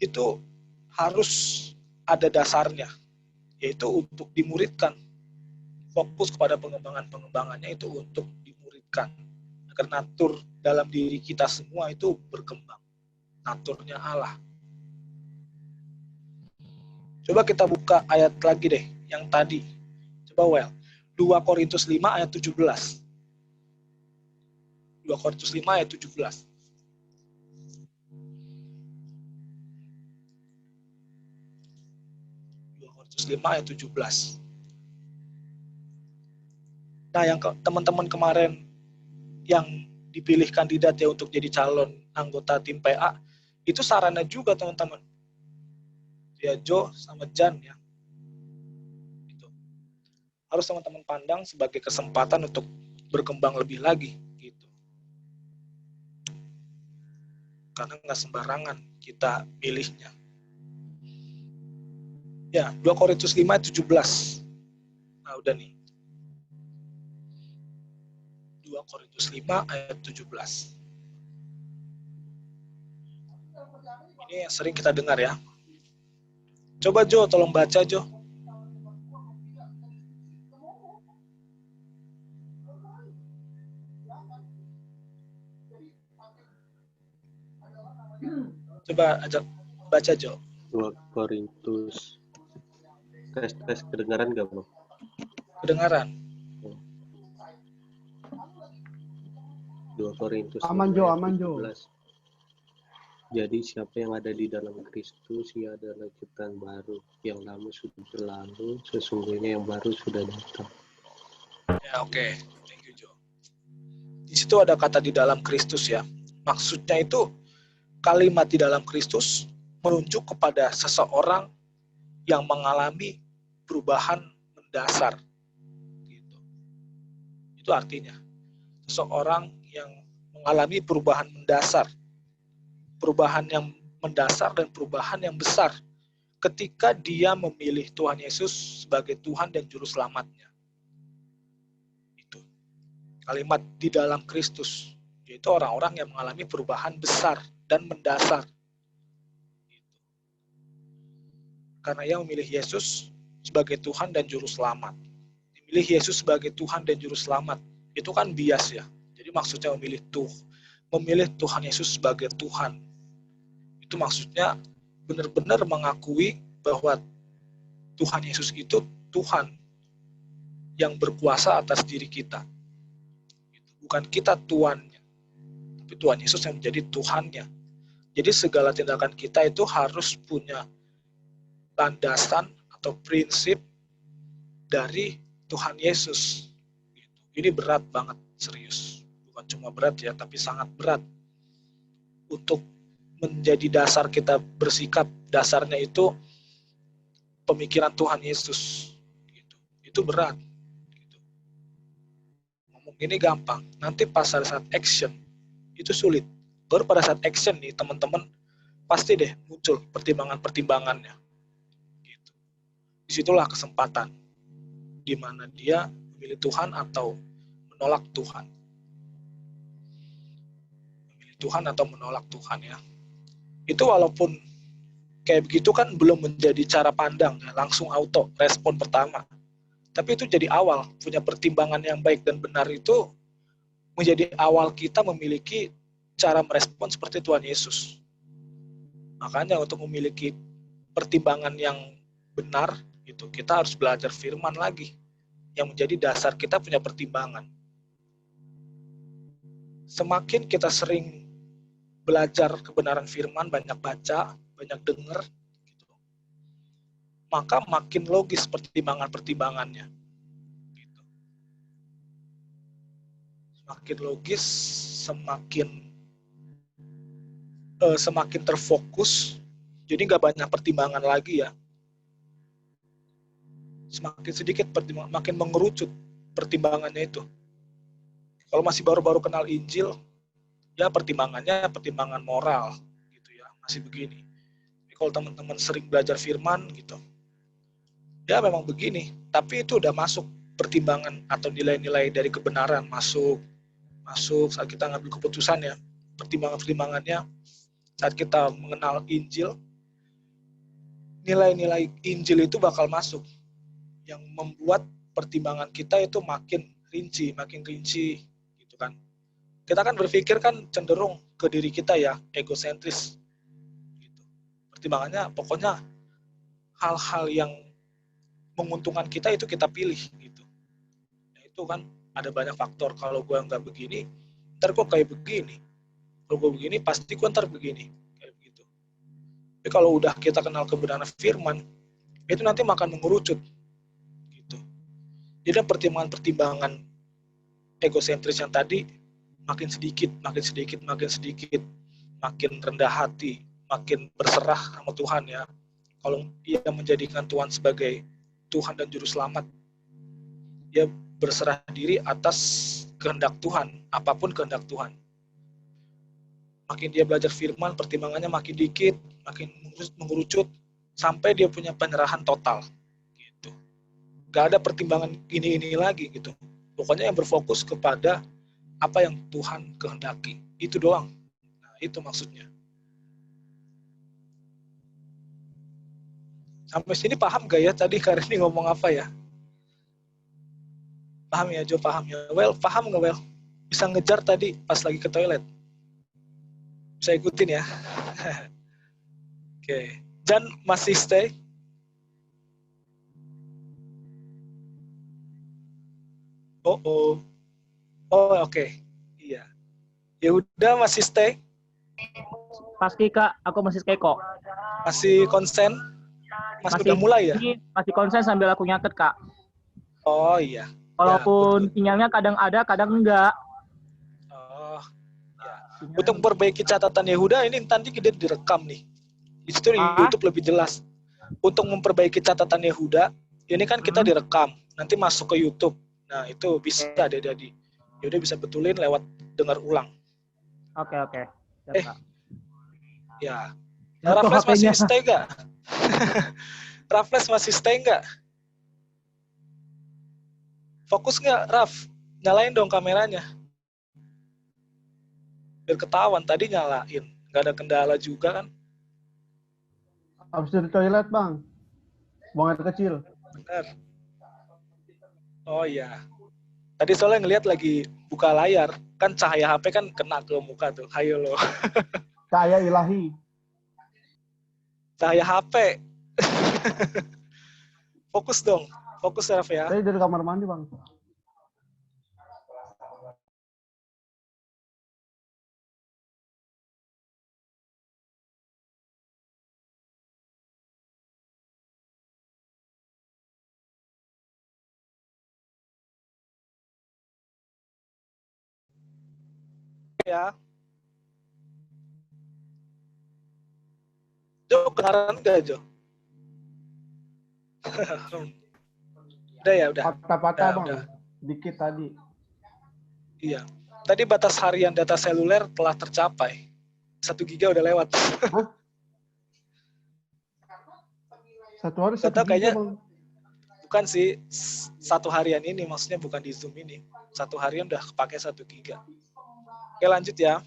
itu harus ada dasarnya, yaitu untuk dimuridkan. Fokus kepada pengembangannya itu untuk dimuridkan. Agar natur dalam diri kita semua itu berkembang. Naturnya Allah. Coba kita buka ayat lagi deh, yang tadi. Coba 2 Korintus 5 ayat 17. 2 Korintus 5 ayat 17. Korintus 5 ayat 17. Nah, yang teman-teman kemarin yang dipilih kandidat ya untuk jadi calon anggota tim PA, itu sarannya juga teman-teman. Ya Jo sama Jan ya. Itu. Harus teman-teman pandang sebagai kesempatan untuk berkembang lebih lagi gitu. Karena nggak sembarangan kita pilihnya. Ya, 2 Korintus 5 ayat 17. Nah, udah nih. 2 Korintus 5 ayat 17. Ini yang sering kita dengar ya. Coba Jo, tolong baca Jo. Coba ajak baca Jo. 2 Korintus. Tes kedengaran nggak, Bang? Kedengaran. 2 Korintus. Aman Jo, aman Jo. Jadi siapa yang ada di dalam Kristus, ia adalah ciptaan baru. Yang lama sudah berlalu, sesungguhnya yang baru sudah datang. Ya, oke. Thank you Jo. Di situ ada kata di dalam Kristus ya. Maksudnya itu kalimat di dalam Kristus menunjuk kepada seseorang yang mengalami perubahan mendasar. Gitu. Itu artinya seseorang yang mengalami perubahan mendasar. Perubahan yang mendasar dan perubahan yang besar ketika dia memilih Tuhan Yesus sebagai Tuhan dan Juru Selamatnya. Itu. Kalimat di dalam Kristus, yaitu orang-orang yang mengalami perubahan besar dan mendasar. Karena ia memilih Yesus sebagai Tuhan dan Juru Selamat. Memilih Yesus sebagai Tuhan dan Juru Selamat, itu kan bias ya. Jadi maksudnya memilih Tuhan Yesus sebagai Tuhan. Itu maksudnya benar-benar mengakui bahwa Tuhan Yesus itu Tuhan yang berkuasa atas diri kita. Bukan kita tuannya, tapi Tuhan Yesus yang menjadi Tuhannya. Jadi segala tindakan kita itu harus punya landasan atau prinsip dari Tuhan Yesus. Ini berat banget, serius. Bukan cuma berat ya, tapi sangat berat. Untuk menjadi dasar kita bersikap, dasarnya itu pemikiran Tuhan Yesus. Itu berat. Ngomong ini gampang, nanti pas saat action, itu sulit. Baru pada saat action nih, teman-teman pasti deh muncul pertimbangan-pertimbangannya. Gitu. Disitulah kesempatan, di mana dia memilih Tuhan atau menolak Tuhan. Memilih Tuhan atau menolak Tuhan ya. Itu walaupun kayak begitu kan belum menjadi cara pandang ya, langsung auto respon pertama. Tapi itu jadi awal, punya pertimbangan yang baik dan benar itu menjadi awal kita memiliki cara merespon seperti Tuhan Yesus. Makanya untuk memiliki pertimbangan yang benar, itu kita harus belajar firman lagi, yang menjadi dasar kita punya pertimbangan. Semakin kita sering belajar kebenaran firman, banyak baca, banyak dengar, gitu, maka makin logis pertimbangan-pertimbangannya. Gitu. Semakin logis, semakin terfokus, jadi nggak banyak pertimbangan lagi ya. Semakin sedikit pertimbangan, makin mengerucut pertimbangannya itu. Kalau masih baru-baru kenal Injil, ya pertimbangannya pertimbangan moral gitu ya, masih begini. Tapi kalau teman-teman sering belajar firman gitu, ya memang begini, tapi itu udah masuk pertimbangan atau nilai-nilai dari kebenaran masuk saat kita ngambil keputusan ya, pertimbangannya saat kita mengenal Injil, nilai-nilai Injil itu bakal masuk yang membuat pertimbangan kita itu makin rinci gitu kan. Kita kan berpikir kan cenderung ke diri kita ya, egosentris gitu. Pertimbangannya pokoknya hal-hal yang menguntungkan kita itu kita pilih gitu. Nah, itu kan ada banyak faktor. Kalau gue nggak begini, ntar gue kayak begini. Kalau gue begini, pasti gue ntar begini. Kayak begitu. Tapi kalau udah kita kenal kebenaran firman, itu nanti makan mengerucut. Gitu. Jadi pertimbangan-pertimbangan egosentris yang tadi makin sedikit, makin rendah hati, makin berserah sama Tuhan ya. Kalau dia menjadikan Tuhan sebagai Tuhan dan Juru Selamat, dia berserah diri atas kehendak Tuhan, apapun kehendak Tuhan. Makin dia belajar firman, pertimbangannya makin dikit, makin mengerucut, sampai dia punya penyerahan total. Gitu. Gak ada pertimbangan ini lagi gitu. Pokoknya yang berfokus kepada apa yang Tuhan kehendaki. Itu doang. Nah, itu maksudnya. Sampai sini paham gak ya tadi Karini ngomong apa ya? Paham ya, Jo, paham ya? Well, paham gak, Well? Bisa ngejar tadi pas lagi ke toilet? Bisa ikutin ya? Oke. Dan masih stay? Oh, oke. Iya. Ya udah, masih stay? Pasti Kak, aku masih stay kok. Masih konsen? Masih udah mulai ya? Masih konsen sambil aku nyatet Kak. Oh iya. Walaupun ya, sinyalnya kadang ada, kadang enggak. Oh, ya. Untuk memperbaiki catatan Yehuda ini nanti kita direkam nih. Itu di YouTube lebih jelas. Untuk memperbaiki catatan Yehuda, ini kan kita direkam. Nanti masuk ke YouTube. Nah, itu bisa adik-adik. Yehuda bisa betulin lewat dengar ulang. Oke. Ya. Raffles masih stay nggak? Raffles masih stay nggak? Fokus nggak, Raff? Nyalain dong kameranya. Biar ketahuan, tadi nyalain. Nggak ada kendala juga kan? Habis dari toilet, Bang. Buang air kecil. Benar. Oh iya. Tadi soalnya ngelihat lagi buka layar. Kan cahaya HP kan kena ke muka tuh. Hayo lo. Cahaya ilahi. Cahaya HP. Fokus dong. Fokus, Raff ya. Saya dari kamar mandi, Bang. Ya. Jo, kedengaran nggak, Jo? Udah ya, udah. Patah-patah, Bang. Udah. Dikit tadi. Iya. Tadi batas harian data seluler telah tercapai. 1 giga udah lewat. Hah? 1 hari 1 Data giga, kayaknya Bang. bukan sih 1 harian ini, maksudnya bukan di Zoom ini. 1 harian udah kepake 1 giga. Oke, lanjut ya.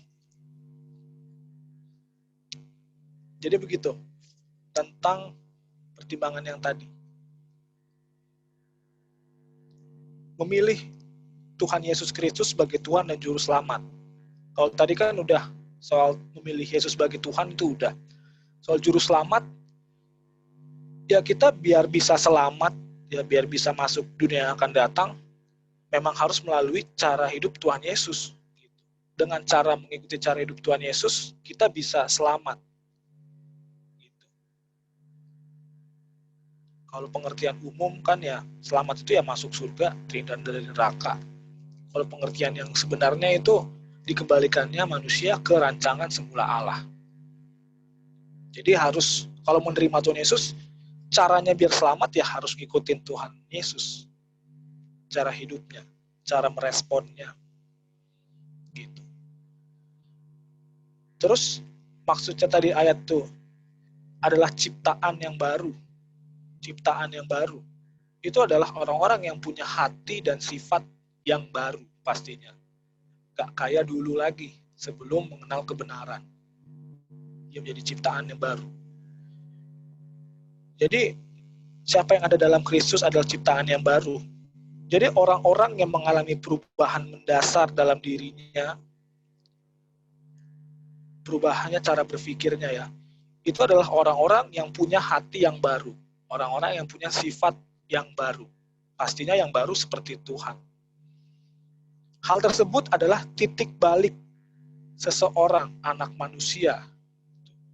Jadi begitu. Tentang pertimbangan yang tadi. Memilih Tuhan Yesus Kristus sebagai Tuhan dan Juru Selamat. Kalau tadi kan udah soal memilih Yesus sebagai Tuhan itu udah. Soal Juru Selamat, ya kita biar bisa selamat, ya biar bisa masuk dunia yang akan datang, memang harus melalui cara hidup Tuhan Yesus. Dengan cara mengikuti cara hidup Tuhan Yesus, kita bisa selamat. Kalau pengertian umum kan ya, selamat itu ya masuk surga, terhindar dari neraka. Kalau pengertian yang sebenarnya itu dikembalikannya manusia ke rancangan semula Allah. Jadi harus, kalau menerima Tuhan Yesus, caranya biar selamat ya harus ngikutin Tuhan Yesus. Cara hidupnya, cara meresponnya. Gitu. Terus maksudnya tadi ayat tuh adalah ciptaan yang baru. ciptaan yang baru. Itu adalah orang-orang yang punya hati dan sifat yang baru pastinya. Gak kayak dulu lagi sebelum mengenal kebenaran. Dia menjadi ciptaan yang baru. Jadi siapa yang ada dalam Kristus adalah ciptaan yang baru. Jadi orang-orang yang mengalami perubahan mendasar dalam dirinya, perubahannya cara berpikirnya ya, itu adalah orang-orang yang punya hati yang baru. Orang-orang yang punya sifat yang baru. Pastinya yang baru seperti Tuhan. Hal tersebut adalah titik balik seseorang, anak manusia,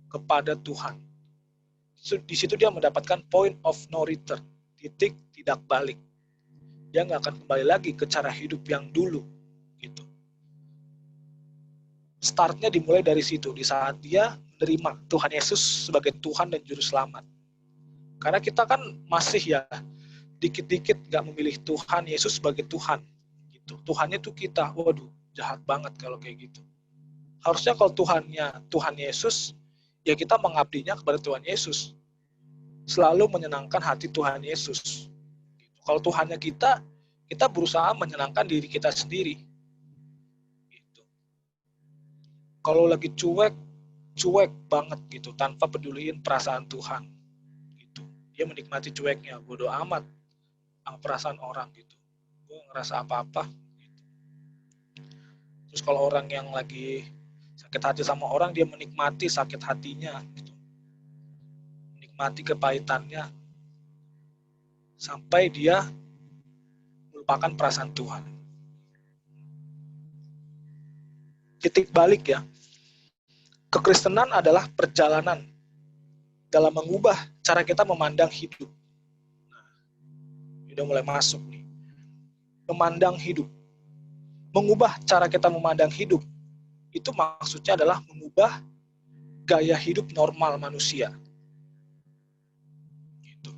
kepada Tuhan. Di situ dia mendapatkan point of no return, titik tidak balik. Dia nggak akan kembali lagi ke cara hidup yang dulu. Gitu. Startnya dimulai dari situ, di saat dia menerima Tuhan Yesus sebagai Tuhan dan Juru Selamat. Karena kita kan masih ya, dikit-dikit nggak memilih Tuhan Yesus sebagai Tuhan. Gitu. Tuhannya tuh kita, waduh, jahat banget kalau kayak gitu. Harusnya kalau Tuhan Yesus, ya kita mengabdinya kepada Tuhan Yesus. Selalu menyenangkan hati Tuhan Yesus. Gitu. Kalau Tuhannya kita berusaha menyenangkan diri kita sendiri. Gitu. Kalau lagi cuek banget gitu, tanpa peduliin perasaan Tuhan. Dia menikmati cueknya, bodoh amat sama perasaan orang gitu. Gue ngerasa apa-apa gitu. Terus kalau orang yang lagi sakit hati sama orang, dia menikmati sakit hatinya gitu. Menikmati kepahitannya sampai dia melupakan perasaan Tuhan. Titik balik ya. Kekristenan adalah perjalanan dalam mengubah cara kita memandang hidup. Nah, udah mulai masuk nih. Memandang hidup. Mengubah cara kita memandang hidup. Itu maksudnya adalah mengubah gaya hidup normal manusia. Gitu.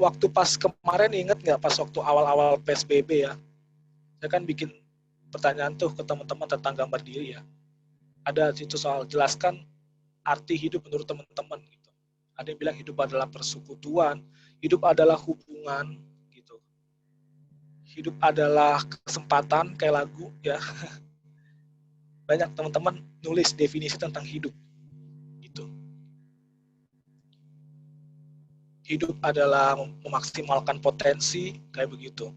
Waktu pas kemarin inget nggak pas waktu awal-awal PSBB ya, saya kan bikin pertanyaan tuh ke teman-teman tentang gambar diri ya. Ada situ soal jelaskan arti hidup menurut teman-teman gitu. Ada yang bilang hidup adalah persekutuan, hidup adalah hubungan gitu. Hidup adalah kesempatan kayak lagu ya. Banyak teman-teman nulis definisi tentang hidup gitu. Hidup adalah memaksimalkan potensi kayak begitu.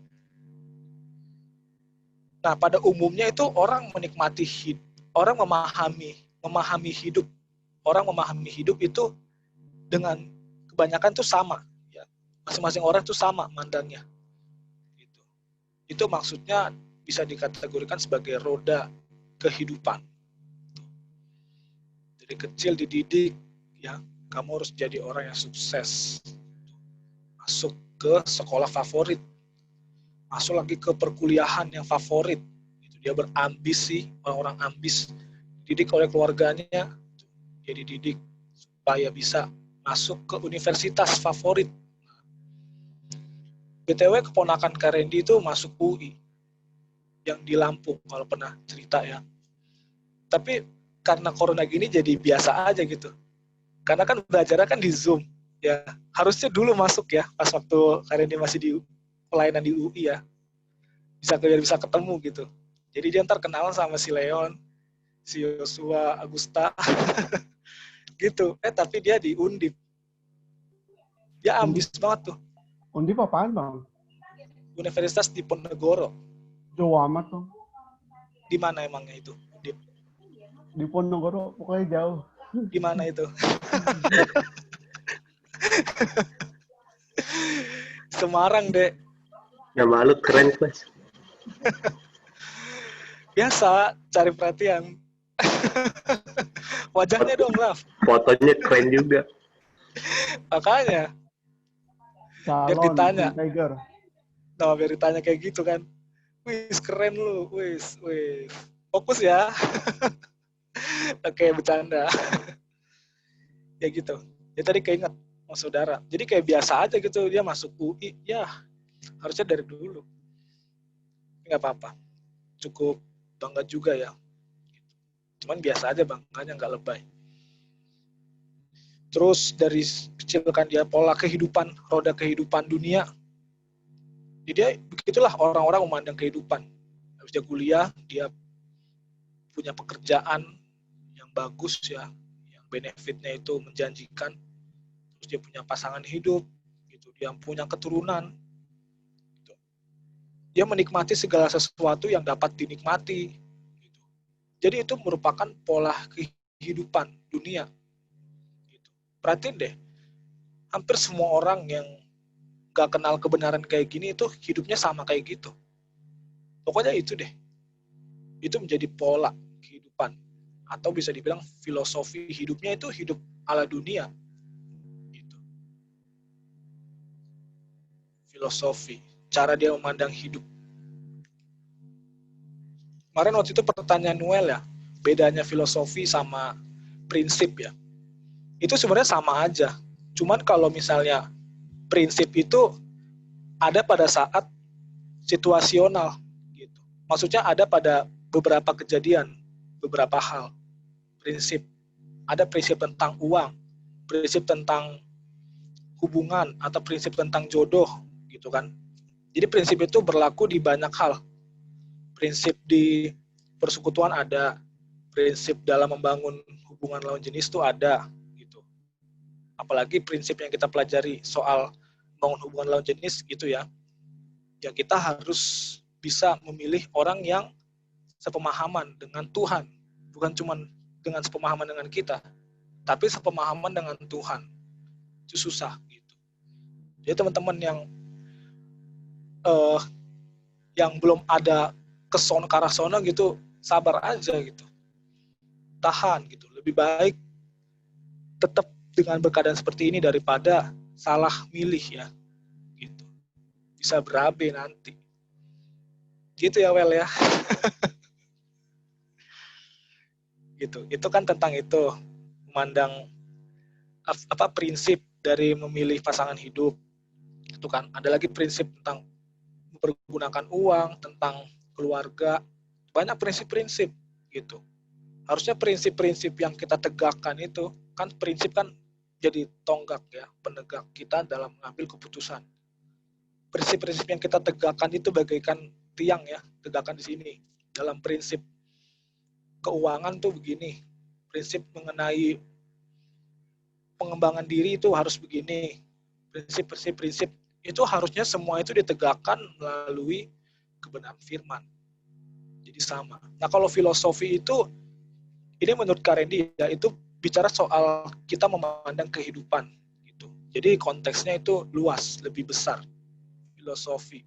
Nah, pada umumnya itu orang menikmati hidup, orang memahami hidup. Orang memahami hidup itu dengan kebanyakan tuh sama, ya. Masing-masing orang tuh sama mandangnya. Gitu. Itu maksudnya bisa dikategorikan sebagai roda kehidupan. Dari kecil dididik, ya, kamu harus jadi orang yang sukses. Masuk ke sekolah favorit, masuk lagi ke perkuliahan yang favorit. Dia berambisi, orang-orang ambis, dididik oleh keluarganya. Dia dididik supaya bisa masuk ke universitas favorit. BTW keponakan Kak Randy itu masuk UI yang di Lampung kalau pernah cerita ya. Tapi karena corona gini jadi biasa aja gitu. Karena kan belajarnya kan di Zoom ya. Harusnya dulu masuk ya pas waktu Kak Randy masih di pelayanan di UI ya. Bisa ketemu gitu. Jadi dia ntar kenalan sama si Leon, si Yosua, Agusta. Gitu. Tapi dia di Undip. Dia ambis banget tuh. Undip apaan, Bang? Universitas Diponegoro. Jauh amat tuh. Di mana emangnya itu? Undip. Diponegoro pokoknya jauh. Di mana itu? Semarang, Dek. Nama lu keren, Mas. Biasa cari perhatian. Wajahnya dong, Raf. Fotonya keren juga. Makanya. Biar ditanya. Tiger. Nah, biar ditanya kayak gitu kan. Wis, keren lu. Wis. Fokus ya. Oke, bercanda. Ya gitu. Ya tadi keinget sama saudara. Jadi kayak biasa aja gitu. Dia masuk UI. Ya, harusnya dari dulu. Nggak apa-apa. Cukup bangga juga ya. Cuman biasa aja bangganya, nggak lebay. Terus dari kecil kan dia pola kehidupan, roda kehidupan dunia. Jadi dia begitulah orang-orang memandang kehidupan. Habis dia kuliah, dia punya pekerjaan yang bagus ya, yang benefitnya itu menjanjikan. Terus dia punya pasangan hidup, gitu. Dia punya keturunan. Gitu. Dia menikmati segala sesuatu yang dapat dinikmati. Gitu. Jadi itu merupakan pola kehidupan dunia. Perhatiin deh, hampir semua orang yang gak kenal kebenaran kayak gini itu hidupnya sama kayak gitu. Pokoknya itu deh. Itu menjadi pola kehidupan. Atau bisa dibilang filosofi hidupnya itu hidup ala dunia. Gitu. Filosofi, cara dia memandang hidup. Kemarin waktu itu pertanyaan Noel ya, bedanya filosofi sama prinsip ya. Itu sebenarnya sama aja. Cuman kalau misalnya prinsip itu ada pada saat situasional gitu. Maksudnya ada pada beberapa kejadian, beberapa hal. Prinsip. Ada prinsip tentang uang, prinsip tentang hubungan, atau prinsip tentang jodoh gitu kan. Jadi prinsip itu berlaku di banyak hal. Prinsip di persekutuan ada, prinsip dalam membangun hubungan lawan jenis itu ada. Apalagi prinsip yang kita pelajari soal membangun hubungan lawan jenis gitu ya kita harus bisa memilih orang yang sepemahaman dengan Tuhan, bukan cuma dengan sepemahaman dengan kita, tapi sepemahaman dengan Tuhan. Itu susah gitu. Jadi teman-teman yang belum ada ke arah sono gitu, sabar aja gitu, tahan gitu. Lebih baik tetap dengan berkeadaan seperti ini daripada salah milih ya, gitu. Bisa berabe nanti. Gitu ya Wel ya. Gitu. Itu kan tentang itu, memandang prinsip dari memilih pasangan hidup. Itu kan. Ada lagi prinsip tentang mempergunakan uang, tentang keluarga. Banyak prinsip-prinsip gitu. Harusnya prinsip-prinsip yang kita tegakkan itu kan prinsip kan jadi tonggak ya, penegak kita dalam mengambil keputusan. Prinsip-prinsip yang kita tegakkan itu bagaikan tiang ya, tegakkan di sini. Dalam prinsip keuangan tuh begini, prinsip mengenai pengembangan diri itu harus begini. Prinsip itu harusnya semua itu ditegakkan melalui kebenaran firman. Jadi sama. Nah kalau filosofi itu, ini menurut Kak Randy ya, itu bicara soal kita memandang kehidupan gitu. Jadi konteksnya itu luas, lebih besar. Filosofi.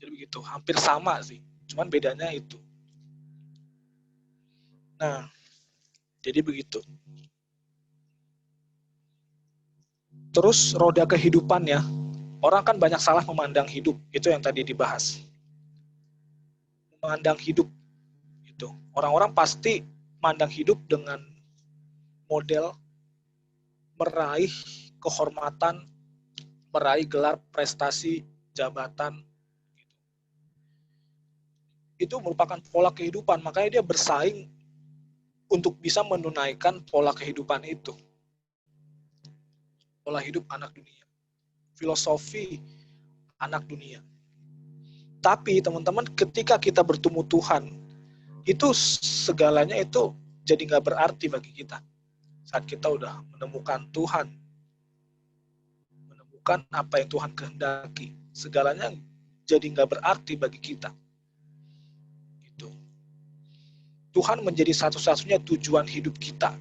Jadi begitu, hampir sama sih. Cuman bedanya itu. Nah, jadi begitu. Terus roda kehidupan ya. Orang kan banyak salah memandang hidup. Itu yang tadi dibahas. Memandang hidup. Gitu. Orang-orang pasti mandang hidup dengan model meraih kehormatan, meraih gelar prestasi, jabatan. Itu merupakan pola kehidupan, makanya dia bersaing untuk bisa menunaikan pola kehidupan itu. Pola hidup anak dunia. Filosofi anak dunia. Tapi teman-teman, ketika kita bertemu Tuhan, itu segalanya itu jadi nggak berarti bagi kita. Saat kita udah menemukan Tuhan, menemukan apa yang Tuhan kehendaki, segalanya jadi nggak berarti bagi kita. Gitu. Tuhan menjadi satu-satunya tujuan hidup kita,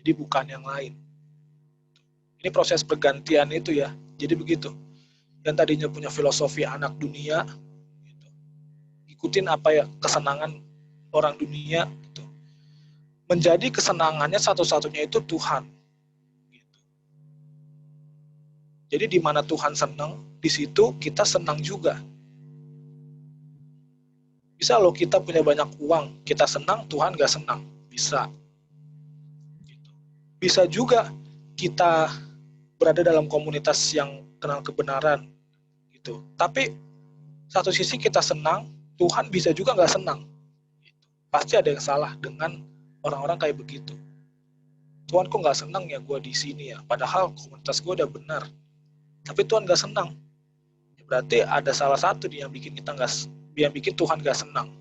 jadi bukan yang lain. Ini proses pergantian itu ya. Jadi begitu. Yang tadinya punya filosofi anak dunia, gitu. Ikutin apa ya kesenangan orang dunia, gitu. Menjadi kesenangannya satu-satunya itu Tuhan. Gitu. Jadi di mana Tuhan senang, di situ kita senang juga. Bisa loh kita punya banyak uang, kita senang, Tuhan gak senang. Bisa. Gitu. Bisa juga kita berada dalam komunitas yang kenal kebenaran. Gitu. Tapi satu sisi kita senang, Tuhan bisa juga gak senang. Gitu. Pasti ada yang salah dengan orang-orang kayak begitu. Tuhan kok nggak senang ya gue di sini ya, padahal komunitas gue udah benar, tapi Tuhan nggak senang. Berarti ada salah satu yang bikin yang bikin Tuhan nggak senang.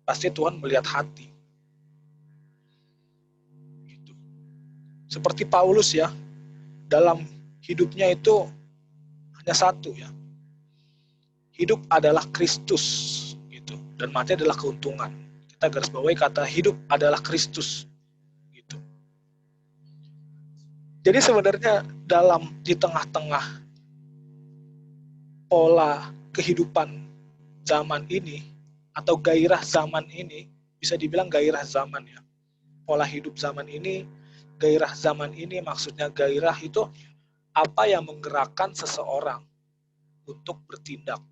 Pasti Tuhan melihat hati. Gitu. Seperti Paulus ya, dalam hidupnya itu hanya satu ya. Hidup adalah Kristus gitu, dan mati adalah keuntungan. Kita garis bawahi kata hidup adalah Kristus gitu. Jadi sebenarnya di tengah-tengah pola kehidupan zaman ini atau gairah zaman ini, bisa dibilang gairah zaman ya. Pola hidup zaman ini, gairah zaman ini maksudnya gairah itu apa yang menggerakkan seseorang untuk bertindak,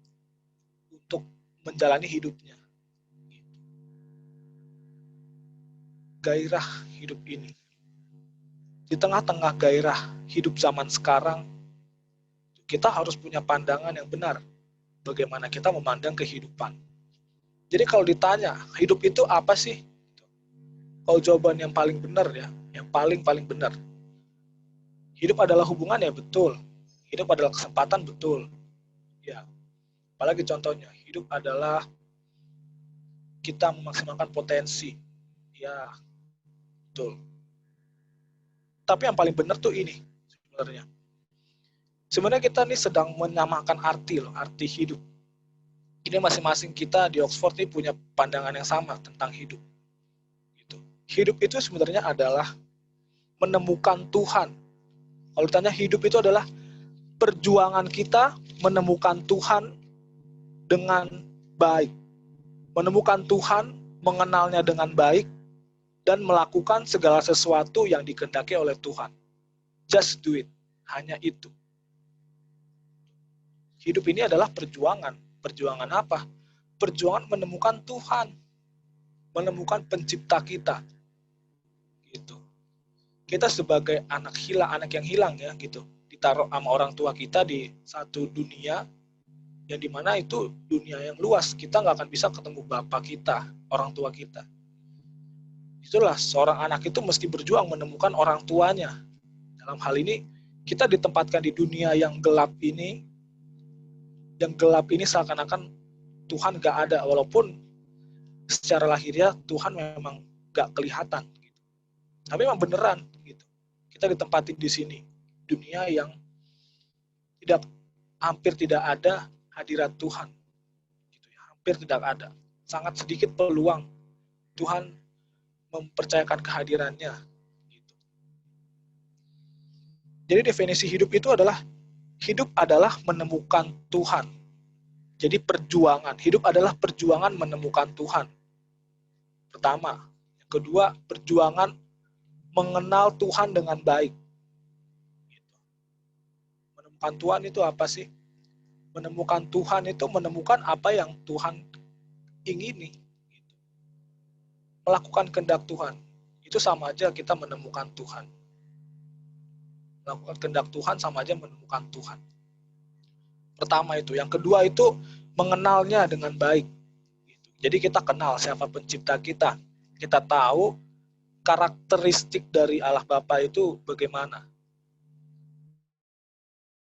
untuk menjalani hidupnya. Gairah hidup ini. Di tengah-tengah gairah hidup zaman sekarang, kita harus punya pandangan yang benar bagaimana kita memandang kehidupan. Jadi kalau ditanya, hidup itu apa sih? Kalau jawaban yang paling benar ya, yang paling benar. Hidup adalah hubungan ya, betul. Hidup adalah kesempatan, betul. Ya. Apalagi contohnya, hidup adalah kita memaksimalkan potensi. Ya, betul. Tapi yang paling benar tuh ini sebenarnya. Sebenarnya kita nih sedang menyamakan arti hidup. Ini masing-masing kita di Oxford ini punya pandangan yang sama tentang hidup. Gitu. Hidup itu sebenarnya adalah menemukan Tuhan. Kalau ditanya hidup itu adalah perjuangan kita menemukan Tuhan dengan baik. Menemukan Tuhan, mengenalnya dengan baik, dan melakukan segala sesuatu yang dikehendaki oleh Tuhan. Just do it. Hanya itu. Hidup ini adalah perjuangan. Perjuangan apa? Perjuangan menemukan Tuhan. Menemukan pencipta kita. Gitu. Kita sebagai anak yang hilang ya gitu. Ditaruh sama orang tua kita di satu dunia yang dimana itu dunia yang luas. Kita nggak akan bisa ketemu bapak kita, orang tua kita. Itulah seorang anak itu mesti berjuang menemukan orang tuanya. Dalam hal ini kita ditempatkan di dunia yang gelap ini. Yang gelap ini seakan-akan Tuhan gak ada, walaupun secara lahiriah Tuhan memang gak kelihatan. Gitu. Tapi memang beneran. Gitu. Kita ditempatin di sini. Dunia yang hampir tidak ada hadirat Tuhan. Gitu ya. Hampir tidak ada. Sangat sedikit peluang Tuhan mempercayakan kehadirannya. Gitu. Jadi definisi hidup itu adalah hidup adalah menemukan Tuhan. Jadi perjuangan. Hidup adalah perjuangan menemukan Tuhan. Pertama. Yang kedua, perjuangan mengenal Tuhan dengan baik. Menemukan Tuhan itu apa sih? Menemukan Tuhan itu menemukan apa yang Tuhan ingini. Melakukan kehendak Tuhan. Itu sama aja kita menemukan Tuhan. Melakukan kehendak Tuhan sama aja menemukan Tuhan. Pertama itu. Yang kedua itu mengenalnya dengan baik. Jadi kita kenal siapa pencipta kita. Kita tahu karakteristik dari Allah Bapa itu bagaimana.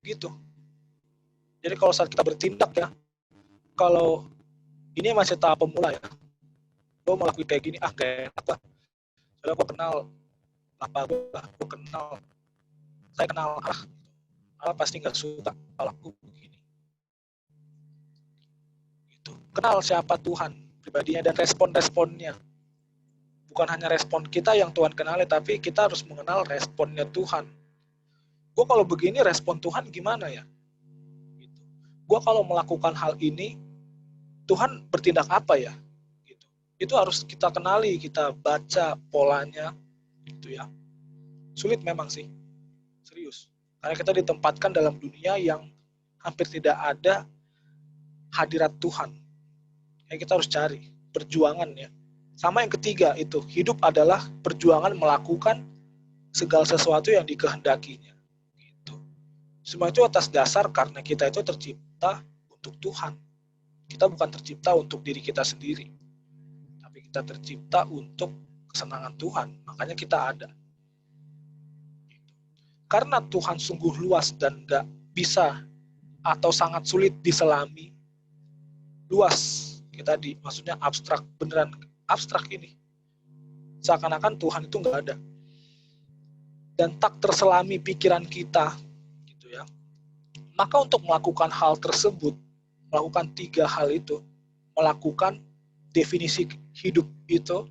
Gitu. Jadi kalau saat kita bertindak ya, kalau ini masih tahap pemula ya, gue mau lakuin kayak gini, kayak enak lah. Soalnya gue kenal Bapa gue kenal, saya kenal Allah pasti nggak suka kalau aku begini. Gitu. Kenal siapa Tuhan, pribadinya dan respon-responnya. Bukan hanya respon kita yang Tuhan kenali, tapi kita harus mengenal responnya Tuhan. Gue kalau begini respon Tuhan gimana ya? Gitu. Gue kalau melakukan hal ini, Tuhan bertindak apa ya? Gitu. Itu harus kita kenali, kita baca polanya, gitu ya. Sulit memang sih, serius. Karena kita ditempatkan dalam dunia yang hampir tidak ada hadirat Tuhan. Yang kita harus cari, perjuangan ya. Sama yang ketiga itu, hidup adalah perjuangan melakukan segala sesuatu yang dikehendakinya. Gitu. Semua itu atas dasar karena kita itu tercipta untuk Tuhan. Kita bukan tercipta untuk diri kita sendiri. Tapi kita tercipta untuk kesenangan Tuhan. Makanya kita ada. Karena Tuhan sungguh luas dan nggak bisa atau sangat sulit diselami. Luas, maksudnya abstrak, beneran abstrak ini. Seakan-akan Tuhan itu nggak ada. Dan tak terselami pikiran kita, gitu ya. Maka untuk melakukan hal tersebut, melakukan 3 hal itu, melakukan definisi hidup itu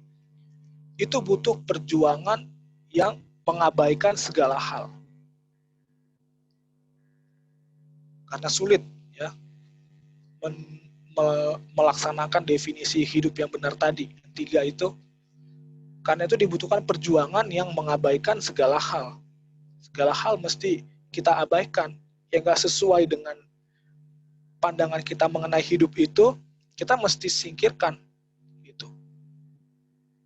butuh perjuangan yang mengabaikan segala hal. Karena sulit ya melaksanakan definisi hidup yang benar tadi, 3 itu. Karena itu dibutuhkan perjuangan yang mengabaikan segala hal. Segala hal mesti kita abaikan yang gak sesuai dengan pandangan kita mengenai hidup itu, kita mesti singkirkan gitu.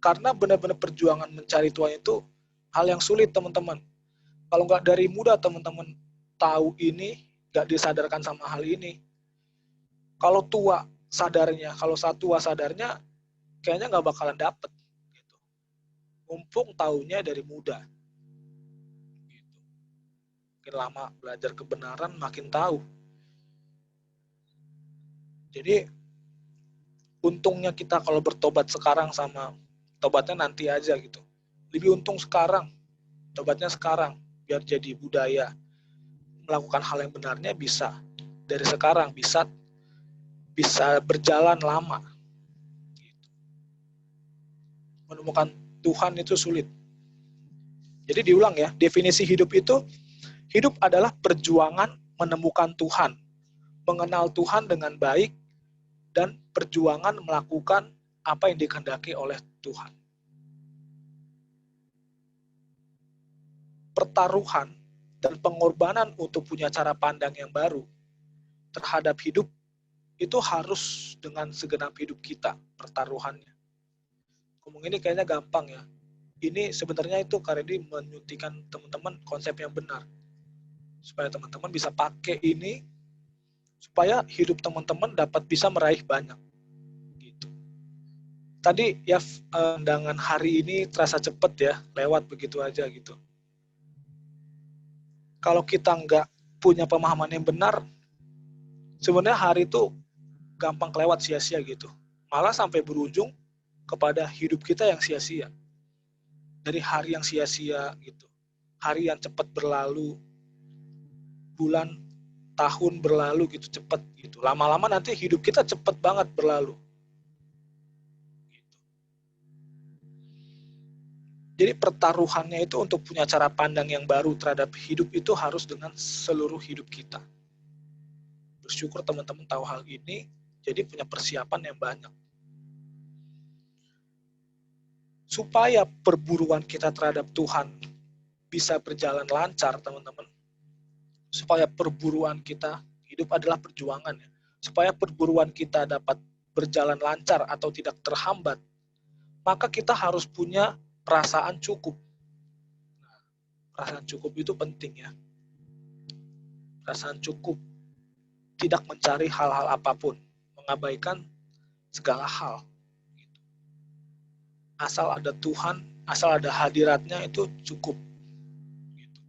Karena benar-benar perjuangan mencari Tuhan itu hal yang sulit, teman-teman. Kalau nggak dari muda teman-teman tahu ini, nggak disadarkan sama hal ini. Kalau tua sadarnya, kalau saat tua sadarnya, kayaknya nggak bakalan dapet. Gitu. Mumpung taunya dari muda. Gitu. Makin lama belajar kebenaran, makin tahu. Jadi, untungnya kita kalau bertobat sekarang sama tobatnya nanti aja gitu. Lebih untung sekarang, tobatnya sekarang, biar jadi budaya. Melakukan hal yang benarnya bisa dari sekarang, bisa berjalan lama. Menemukan Tuhan itu sulit. Jadi diulang ya, definisi hidup itu, hidup adalah perjuangan menemukan Tuhan, mengenal Tuhan dengan baik, dan perjuangan melakukan apa yang dikehendaki oleh Tuhan. Pertaruhan dan pengorbanan untuk punya cara pandang yang baru terhadap hidup itu harus dengan segenap hidup kita, pertaruhannya. Ngomong ini kayaknya gampang ya. Ini sebenarnya itu Karedi menyuntikkan teman-teman konsep yang benar. Supaya teman-teman bisa pakai ini, supaya hidup teman-teman dapat bisa meraih banyak. Gitu. Tadi ya undangan hari ini terasa cepat ya, lewat begitu aja gitu. Kalau kita nggak punya pemahaman yang benar, sebenarnya hari itu gampang kelewat sia-sia gitu. Malah sampai berujung kepada hidup kita yang sia-sia. Dari hari yang sia-sia gitu. Hari yang cepat berlalu, bulan, tahun berlalu gitu cepat gitu. Lama-lama nanti hidup kita cepat banget berlalu. Gitu. Jadi pertaruhannya itu untuk punya cara pandang yang baru terhadap hidup itu harus dengan seluruh hidup kita. Bersyukur teman-teman tahu hal ini, jadi punya persiapan yang banyak. Supaya perburuan kita terhadap Tuhan bisa berjalan lancar, teman-teman. Supaya perburuan kita, hidup adalah perjuangan ya. Supaya perburuan kita dapat berjalan lancar atau tidak terhambat, maka kita harus punya perasaan cukup. Nah, perasaan cukup itu penting ya. Perasaan cukup. Tidak mencari hal-hal apapun. Mengabaikan segala hal. Asal ada Tuhan, asal ada hadiratnya itu cukup. Gitu.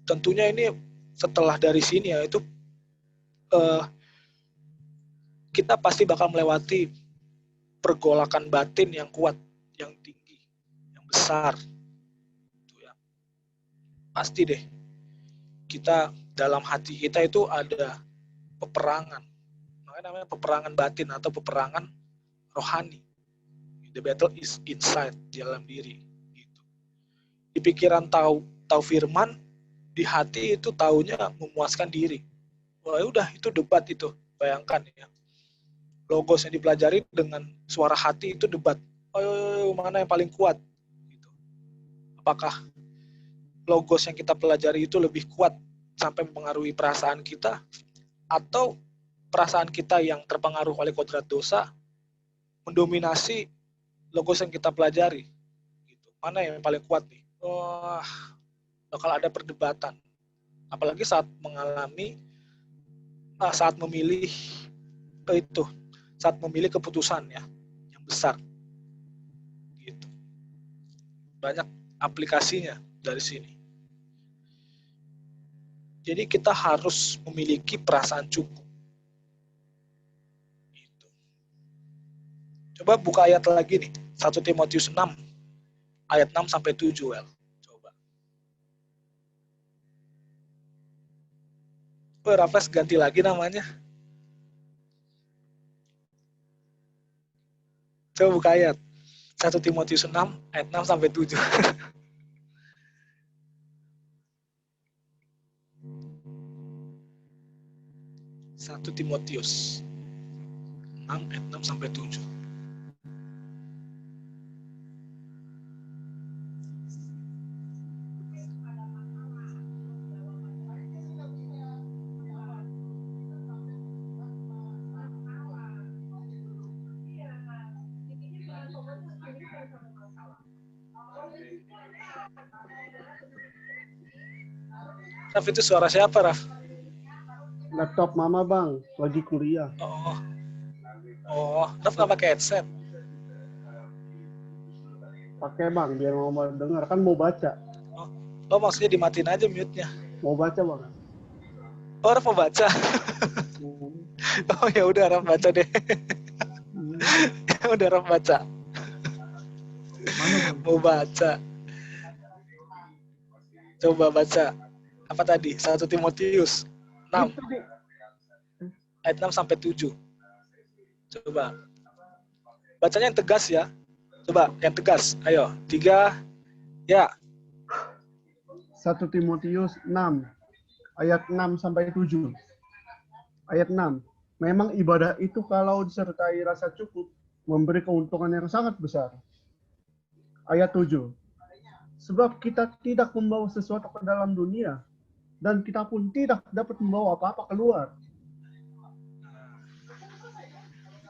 Tentunya ini setelah dari sini ya, itu kita pasti bakal melewati pergolakan batin yang kuat, yang tinggi, yang besar. Gitu ya. Pasti deh, kita dalam hati kita itu ada peperangan. Makanya namanya peperangan batin atau peperangan rohani. The battle is inside, di dalam diri. Gitu. Di pikiran tahu firman, di hati itu taunya memuaskan diri. Wah udah itu debat itu, bayangkan ya. Logos yang dipelajari dengan suara hati itu debat. Oh mana yang paling kuat? Gitu. Apakah logos yang kita pelajari itu lebih kuat sampai mempengaruhi perasaan kita, atau perasaan kita yang terpengaruh oleh kodrat dosa mendominasi logos yang kita pelajari, gitu. Mana yang paling kuat nih? Wah, bakal ada perdebatan. Apalagi saat memilih keputusan ya, yang besar. Gitu. Banyak aplikasinya dari sini. Jadi kita harus memiliki perasaan cukup. Gitu. Coba buka ayat lagi nih, 1 Timotius 6, ayat 6 sampai 7, Wel. Coba. Raffles ganti lagi namanya. Coba buka ayat. 1 Timotius 6, ayat 6 sampai 7. Satu Timotius 6 ayat 6 sampai 7. Raf, itu suara siapa, Raf? Laptop mama bang, lagi kuliah. Raf nggak pakai headset? Pakai bang, biar mama dengar. Kan mau baca. Oh, maksudnya dimatiin aja mute-nya. Mau baca bang. Oh, Raf mau baca. Oh ya udah, Raf baca deh. Udah, Raf baca. Mana bang? Mau baca. Coba baca. Apa tadi? 1 Timotius 6 ayat 6 sampai 7. Coba. Bacanya yang tegas ya. Coba yang tegas. Ayo, 3. Ya. 1 Timotius 6 ayat 6 sampai 7. Ayat 6. Memang ibadah itu kalau disertai rasa cukup memberi keuntungan yang sangat besar. Ayat 7. Sebab kita tidak membawa sesuatu ke dalam dunia dan kita pun tidak dapat membawa apa-apa keluar.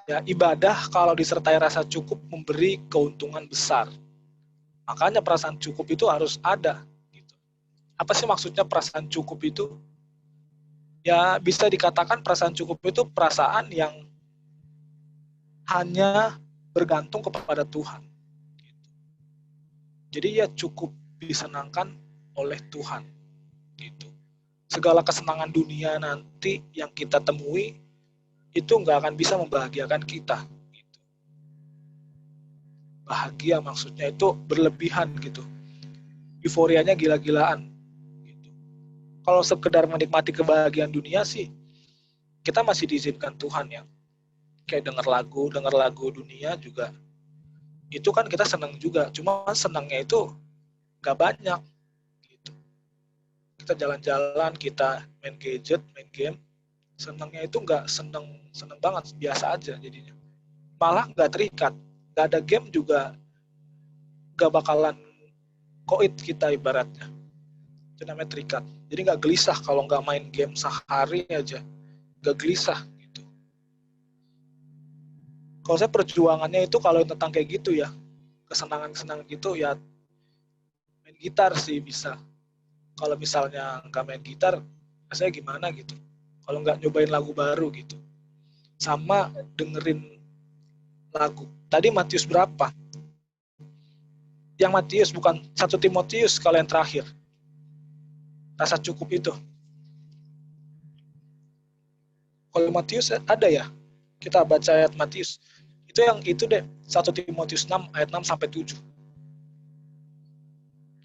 Ya, ibadah kalau disertai rasa cukup memberi keuntungan besar. Makanya perasaan cukup itu harus ada. Gitu. Apa sih maksudnya perasaan cukup itu? Ya, bisa dikatakan perasaan cukup itu perasaan yang hanya bergantung kepada Tuhan. Gitu. Jadi ya cukup disenangkan oleh Tuhan. Gitu. Segala kesenangan dunia nanti yang kita temui itu nggak akan bisa membahagiakan kita. Gitu. Bahagia maksudnya itu berlebihan gitu. Euforianya gila-gilaan. Gitu. Kalau sekedar menikmati kebahagiaan dunia sih, kita masih diizinkan Tuhan ya. Kayak dengar lagu dunia juga. Itu kan kita senang juga. Cuma senangnya itu nggak banyak. Gitu. Kita jalan-jalan, kita main gadget, main game. Senangnya itu nggak seneng banget, biasa aja jadinya. Malah nggak terikat, nggak ada game juga nggak bakalan koit kita ibaratnya. Itu namanya terikat. Jadi nggak gelisah kalau nggak main game sehari aja, nggak gelisah gitu. Kalau saya perjuangannya itu kalau tentang kayak gitu ya, kesenangan gitu ya main gitar sih bisa. Kalau misalnya nggak main gitar, rasanya gimana gitu. Kalau nggak nyobain lagu baru gitu. Sama dengerin lagu. Tadi Matius berapa? Yang Matius bukan 1 Timotius kalau yang terakhir. Rasa cukup itu. Kalau Matius ada ya? Kita baca ayat Matius. Itu yang itu deh. 1 Timotius 6 ayat 6 sampai 7.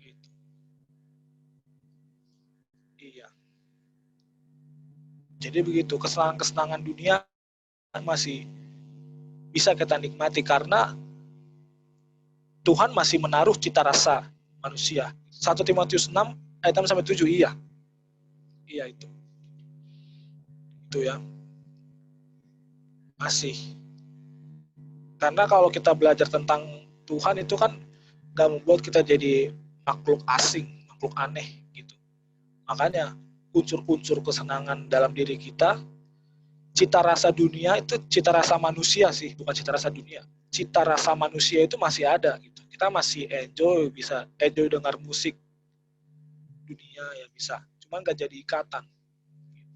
Gitu. Iya. Jadi begitu, kesenangan-kesenangan dunia masih bisa kita nikmati karena Tuhan masih menaruh cita rasa manusia. 1 Timotius 6 ayat 6 sampai 7, iya. Iya itu. Itu ya. Masih. Karena kalau kita belajar tentang Tuhan itu kan gak membuat kita jadi makhluk asing, makhluk aneh gitu. Makanya unsur-unsur kesenangan dalam diri kita, cita rasa dunia itu cita rasa manusia sih, bukan cita rasa dunia. Cita rasa manusia itu masih ada gitu. Kita masih bisa enjoy dengar musik dunia ya bisa. Cuman gak jadi ikatan. Gitu.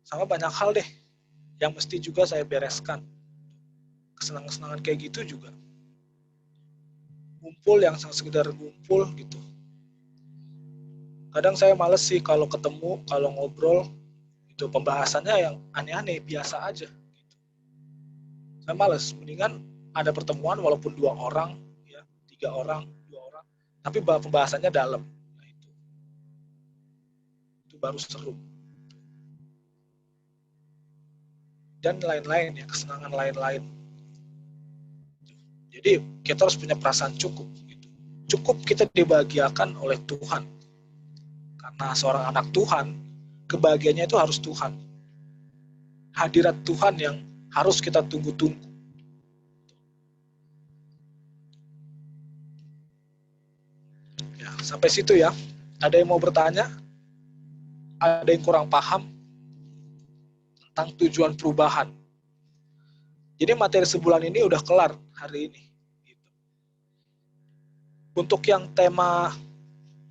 Sama banyak hal deh yang mesti juga saya bereskan. Kesenangan-kesenangan kayak gitu juga. ngumpul yang sekedar ngumpul gitu. Kadang saya males sih kalau ketemu, kalau ngobrol itu pembahasannya yang aneh-aneh, biasa aja gitu. Saya males, mendingan ada pertemuan walaupun 2 orang ya, 3 orang, 2 orang, tapi pembahasannya dalam. Nah, itu baru seru. Dan lain-lain ya, kesenangan lain-lain. Jadi kita harus punya perasaan cukup gitu. Cukup kita dibahagiakan oleh Tuhan. Karena seorang anak Tuhan, kebahagiaannya itu harus Tuhan. Hadirat Tuhan yang harus kita tunggu-tunggu. Ya, sampai situ ya. Ada yang mau bertanya? Ada yang kurang paham tentang tujuan perubahan? Jadi materi sebulan ini udah kelar hari ini. Untuk yang tema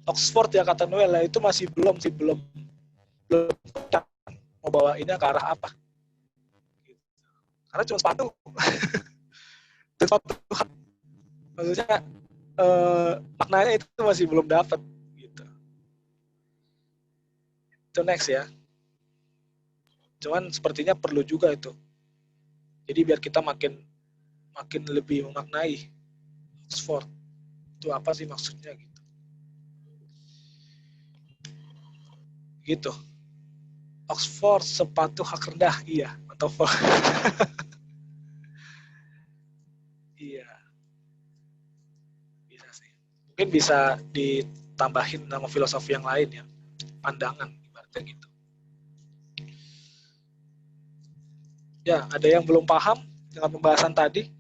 Oxford ya kata Noel, itu masih belum mau bawainnya ke arah apa. Karena cuma sepatu. Maksudnya maknanya itu masih belum dapat gitu. Itu next ya. Cuman sepertinya perlu juga itu. Jadi biar kita makin lebih memaknai Oxford. Itu apa sih maksudnya gitu. Gitu. Oxford sepatu hak rendah, iya, atau iya. Bisa sih. Mungkin bisa ditambahin nama filosofi yang lain ya. Pandangan ibaratnya gitu. Ya, ada yang belum paham dengan pembahasan tadi?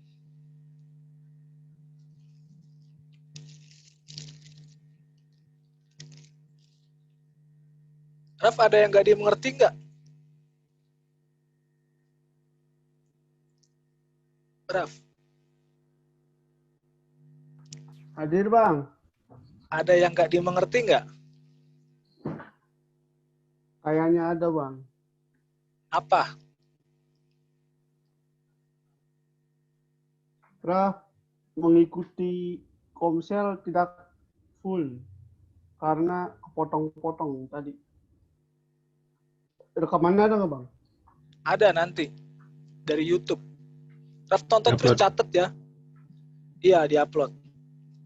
Raf, ada yang nggak dimengerti nggak? Raf? Hadir, Bang. Ada yang nggak dimengerti nggak? Kayaknya ada, Bang. Apa? Raf, mengikuti Komsel tidak full karena kepotong-potong tadi. Rekamannya ada nggak, Bang? Ada nanti dari YouTube. Raf tonton Upload. terus catet ya. Iya, diupload.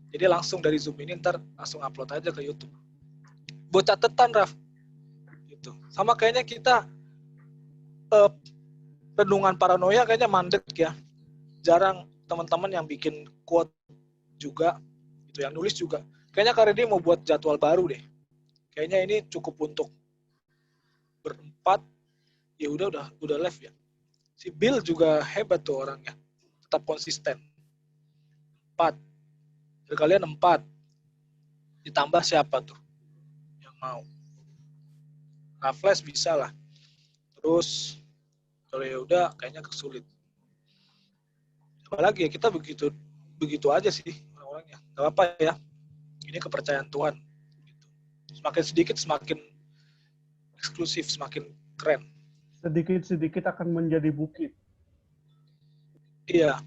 Jadi langsung dari Zoom ini ntar langsung upload aja ke YouTube. Buat catetan, Raf. Gitu. Sama kayaknya kita renungan paranoia kayaknya mandek ya. Jarang teman-teman yang bikin quote juga, itu yang nulis juga. Kayaknya Kak Reddy mau buat jadwal baru deh. Kayaknya ini cukup untuk berempat. Ya udah live ya. Si Bill juga hebat tuh orangnya. Tetap konsisten. 4. Dari kalian 4. Ditambah siapa tuh yang mau? Raffles bisa lah. Terus kalau ya udah kayaknya kesulit. Apalagi ya kita begitu aja sih orang-orangnya. Gak apa ya. Ini kepercayaan Tuhan. Semakin sedikit semakin eksklusif, semakin keren. Sedikit-sedikit akan menjadi bukit. Iya.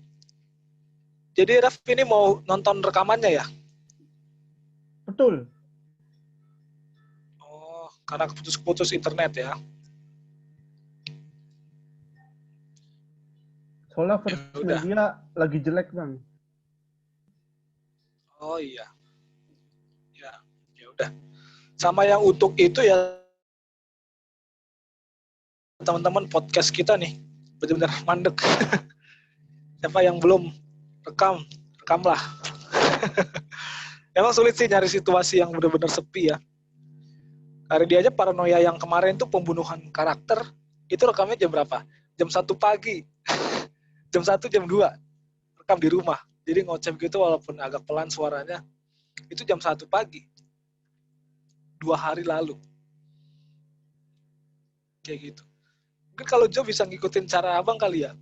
Jadi Raf ini mau nonton rekamannya ya? Betul. Oh, karena putus internet ya. Soalnya Ya first udah. media lagi jelek, Bang. Oh iya. Ya udah. Sama yang untuk itu ya teman-teman podcast kita nih benar-benar mandek. Siapa yang belum rekamlah. Emang sulit sih nyari situasi yang benar-benar sepi ya. Hari dia aja paranoia yang kemarin tuh pembunuhan karakter, itu rekamnya jam berapa? Jam 1 pagi. Jam 1, jam 2. Rekam di rumah. Jadi ngoceh gitu walaupun agak pelan suaranya. Itu jam 1 pagi. 2 hari lalu. Kayak gitu. Mungkin kalau Jo bisa ngikutin cara abang kali ya.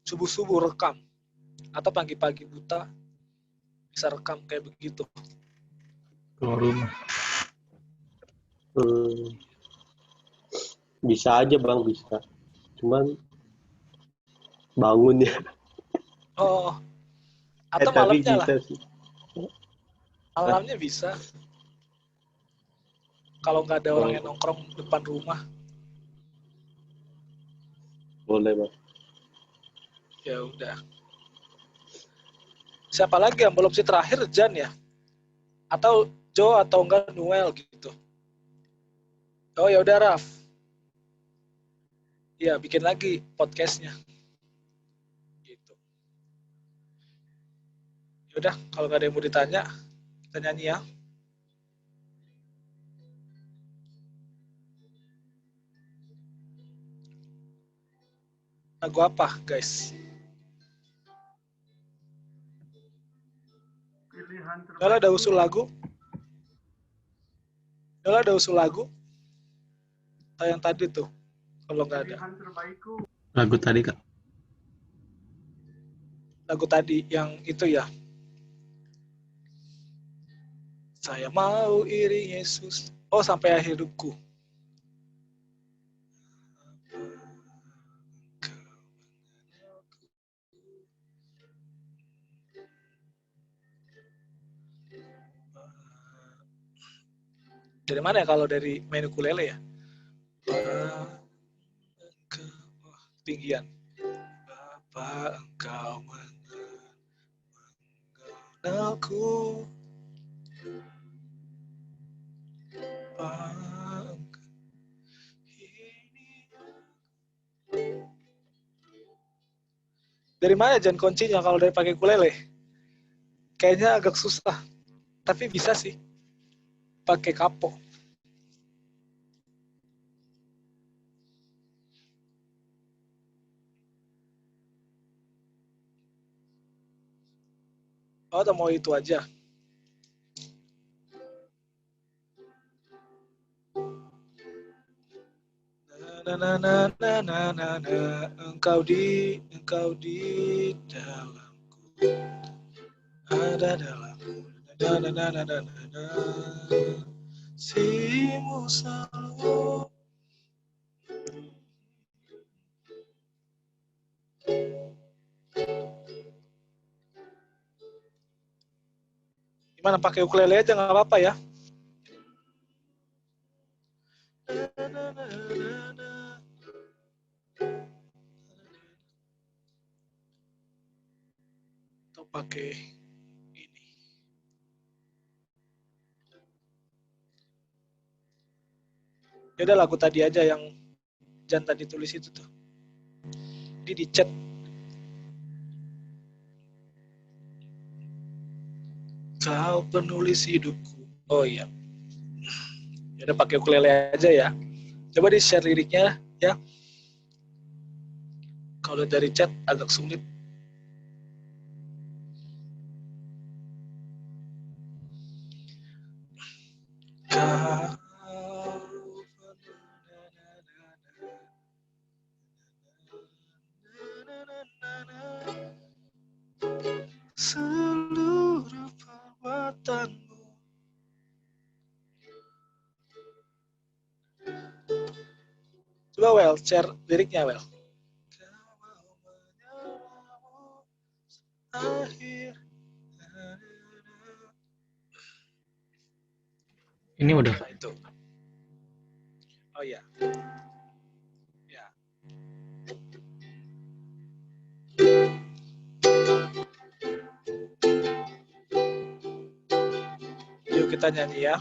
Subuh-subuh rekam. Atau pagi-pagi buta bisa rekam kayak begitu. Keluar rumah. Bisa aja, Bang, bisa. Cuman bangun ya. Oh. Atau Tapi malamnya lah. bisa sih. Malamnya bisa. Kalau nggak ada orang yang nongkrong depan rumah. Boleh, Bang. Ya udah. Siapa lagi yang belum sih terakhir? Jan ya? Atau Joe atau enggak Noel gitu. Oh ya udah Raf. Ya bikin lagi podcastnya. Gitu. Ya udah kalau nggak ada yang mau ditanya, kita nyanyi ya. Lagu apa guys? Pilihan terbaik. Noel ada usul lagu? Noel ada usul lagu? Atau yang tadi tuh? Kalau nggak ada. Pilihan terbaikku. Lagu tadi, Kak. Lagu tadi yang itu ya. Saya mau iring Yesus. Oh sampai akhir hidupku. Dari mana ya kalau dari main ukulele ya? Tinggian. Bapa engkau mengenalku. Dari mana Jan kuncinya kalau dari pakai ukulele? Kayaknya agak susah. Tapi bisa sih. Pakai kapo. Oh, atau mau itu aja? Engkau di dalamku, ada dalamku, simu selalu. Gimana pakai ukulele aja nggak apa-apa ya? Atau pakai ini. Ya udah lagu tadi aja yang Jan tadi tulis itu tuh. Di chat. Kau penulis hidupku. Oh iya. Ya udah pakai ukulele aja ya. Coba di share liriknya ya. Kalau dari chat agak sulit. Seluruh perbuatanmu. Coba Well, share liriknya Well. Ini udah. Nah, itu. Oh iya. Ya. Yuk kita nyanyi ya.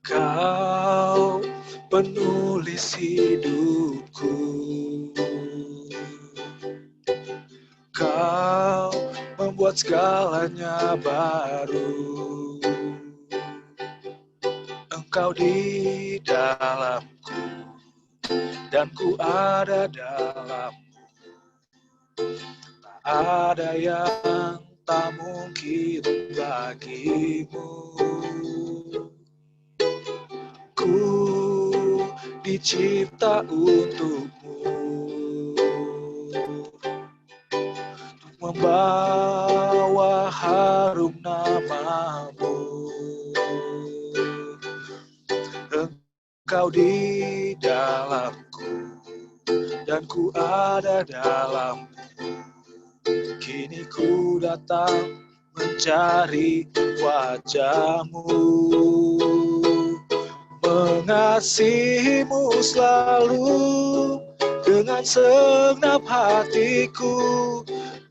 Kau penulis hidupku. Kau membuat segalanya baru. Engkau di dalamku dan ku ada dalammu. Tak ada yang tak mungkin bagimu. Ku dicipta untukmu, untuk membawa harum namamu. Engkau di dalamku dan ku ada dalam. Kini ku datang mencari wajah-Mu, mengasihi-Mu selalu dengan segenap hatiku,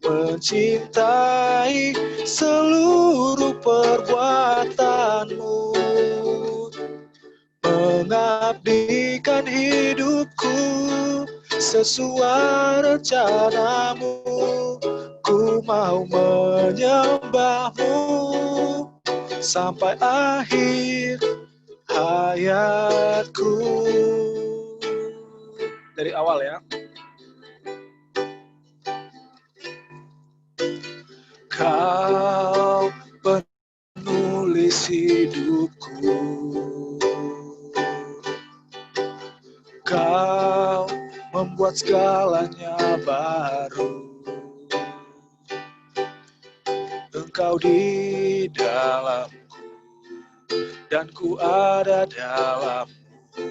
mencintai seluruh perbuatan-Mu, mengabdikan hidupku sesuai rencana-Mu. Ku mau menyembah-Mu sampai akhir hayatku. Dari awal ya. Kau penulis hidupku, Kau membuat segalanya baru. Engkau di dalamku dan ku ada dalam-Mu.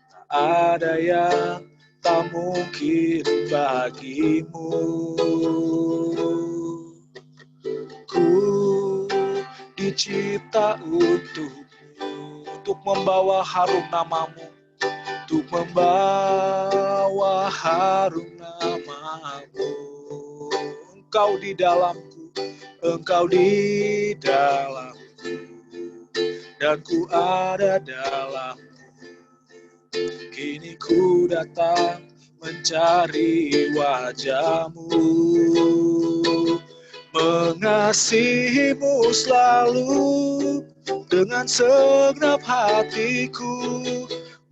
Tak ada yang tak mungkin bagi-Mu. Ku dicipta untuk membawa harum nama-Mu, untuk membawa harum nama-Mu. Engkau di dalamku, Engkau di dalamku, dan ku ada dalam-Mu. Kini ku datang mencari wajah-Mu, mengasihi-Mu selalu dengan segenap hatiku,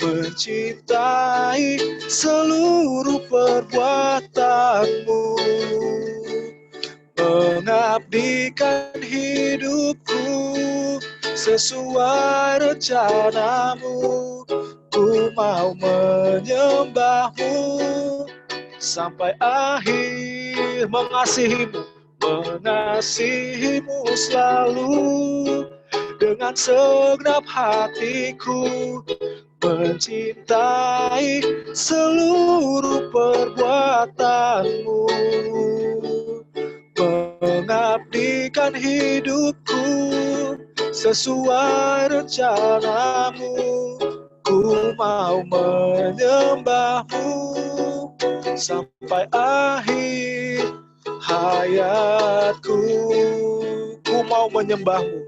mencintai seluruh perbuatan-Mu, mengabdikan hidupku sesuai rencana-Mu. Ku mau menyembah-Mu sampai akhir, mengasihi-Mu, mengasihi-Mu selalu dengan segenap hatiku, mencintai seluruh perbuatan-Mu, mengabdikan hidupku sesuai rencana-Mu. Ku mau menyembah-Mu sampai akhir hayatku. Ku mau menyembah-Mu,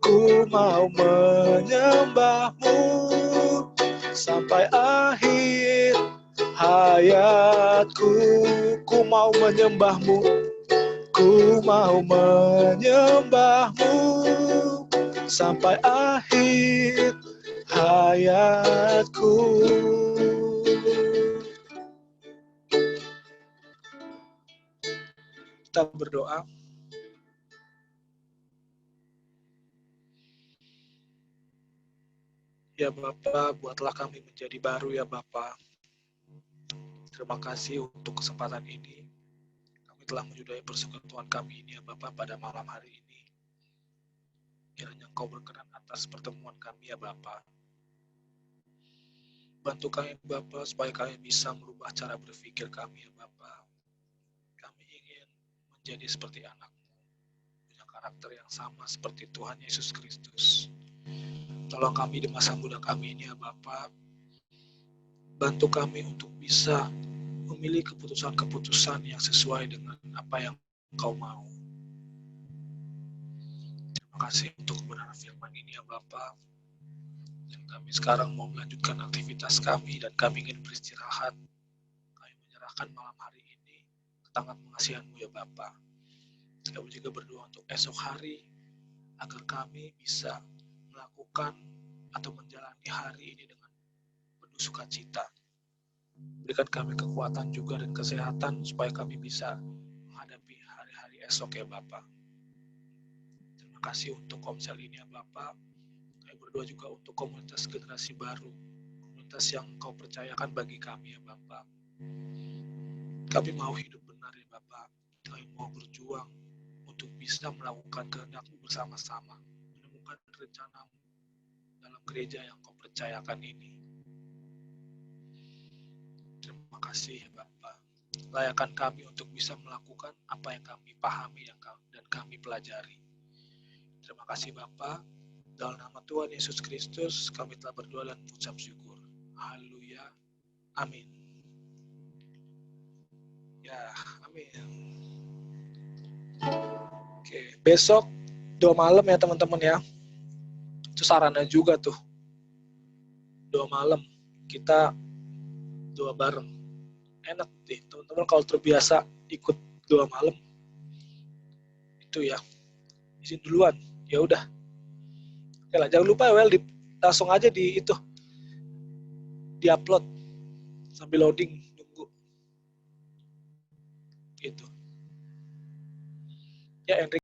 ku mau menyembah-Mu sampai akhir hayatku. Ku mau menyembah-Mu, ku mau menyembah-Mu sampai akhir hayatku. Kita berdoa. Ya Bapa, buatlah kami menjadi baru ya Bapa. Terima kasih untuk kesempatan ini. Kami telah menyudahi persekutuan kami ini ya Bapa pada malam hari ini. Kiranya Engkau berkenan atas pertemuan kami ya Bapa. Bantu kami Bapa supaya kami bisa merubah cara berpikir kami ya Bapa. Kami ingin menjadi seperti anak-Mu, punya karakter yang sama seperti Tuhan Yesus Kristus. Tolong kami di masa muda kami ini ya Bapa. Bantu kami untuk bisa memilih keputusan-keputusan yang sesuai dengan apa yang Engkau mau. Terima kasih untuk kebenaran firman ini ya Bapa. Dan kami sekarang mau melanjutkan aktivitas kami dan kami ingin beristirahat. Kami menyerahkan malam hari ini ke tangan pengasihan-Mu ya Bapa. Kami juga berdoa untuk esok hari agar kami bisa melakukan atau menjalani hari ini dengan penuh sukacita. Berikan kami kekuatan juga dan kesehatan supaya kami bisa menghadapi hari-hari esok ya Bapa. Terima kasih untuk komsel ini ya Bapa. Kami berdoa juga untuk komunitas generasi baru, komunitas yang Engkau percayakan bagi kami ya Bapa. Kami mau hidup benar ya Bapa. Kami mau berjuang untuk bisa melakukan kehendak-Mu bersama-sama, menemukan rencana-Mu dalam gereja yang Kau percayakan ini. Terima kasih ya Bapa. Layakan kami untuk bisa melakukan apa yang kami pahami dan kami pelajari. Terima kasih Bapa. Dalam nama Tuhan Yesus Kristus kami telah berdoa dan mengucap syukur. Haleluya. Amin. Ya, amin. Oke, besok 2 malam ya teman-teman ya. Itu sarannya juga tuh. 2 malam kita 2 bareng. Enak deh teman-teman kalau terbiasa ikut 2 malam. Itu ya. Izin duluan. Ya udah. Oke lah, jangan lupa well langsung aja di-upload sambil loading nunggu. Gitu. Ya Enrique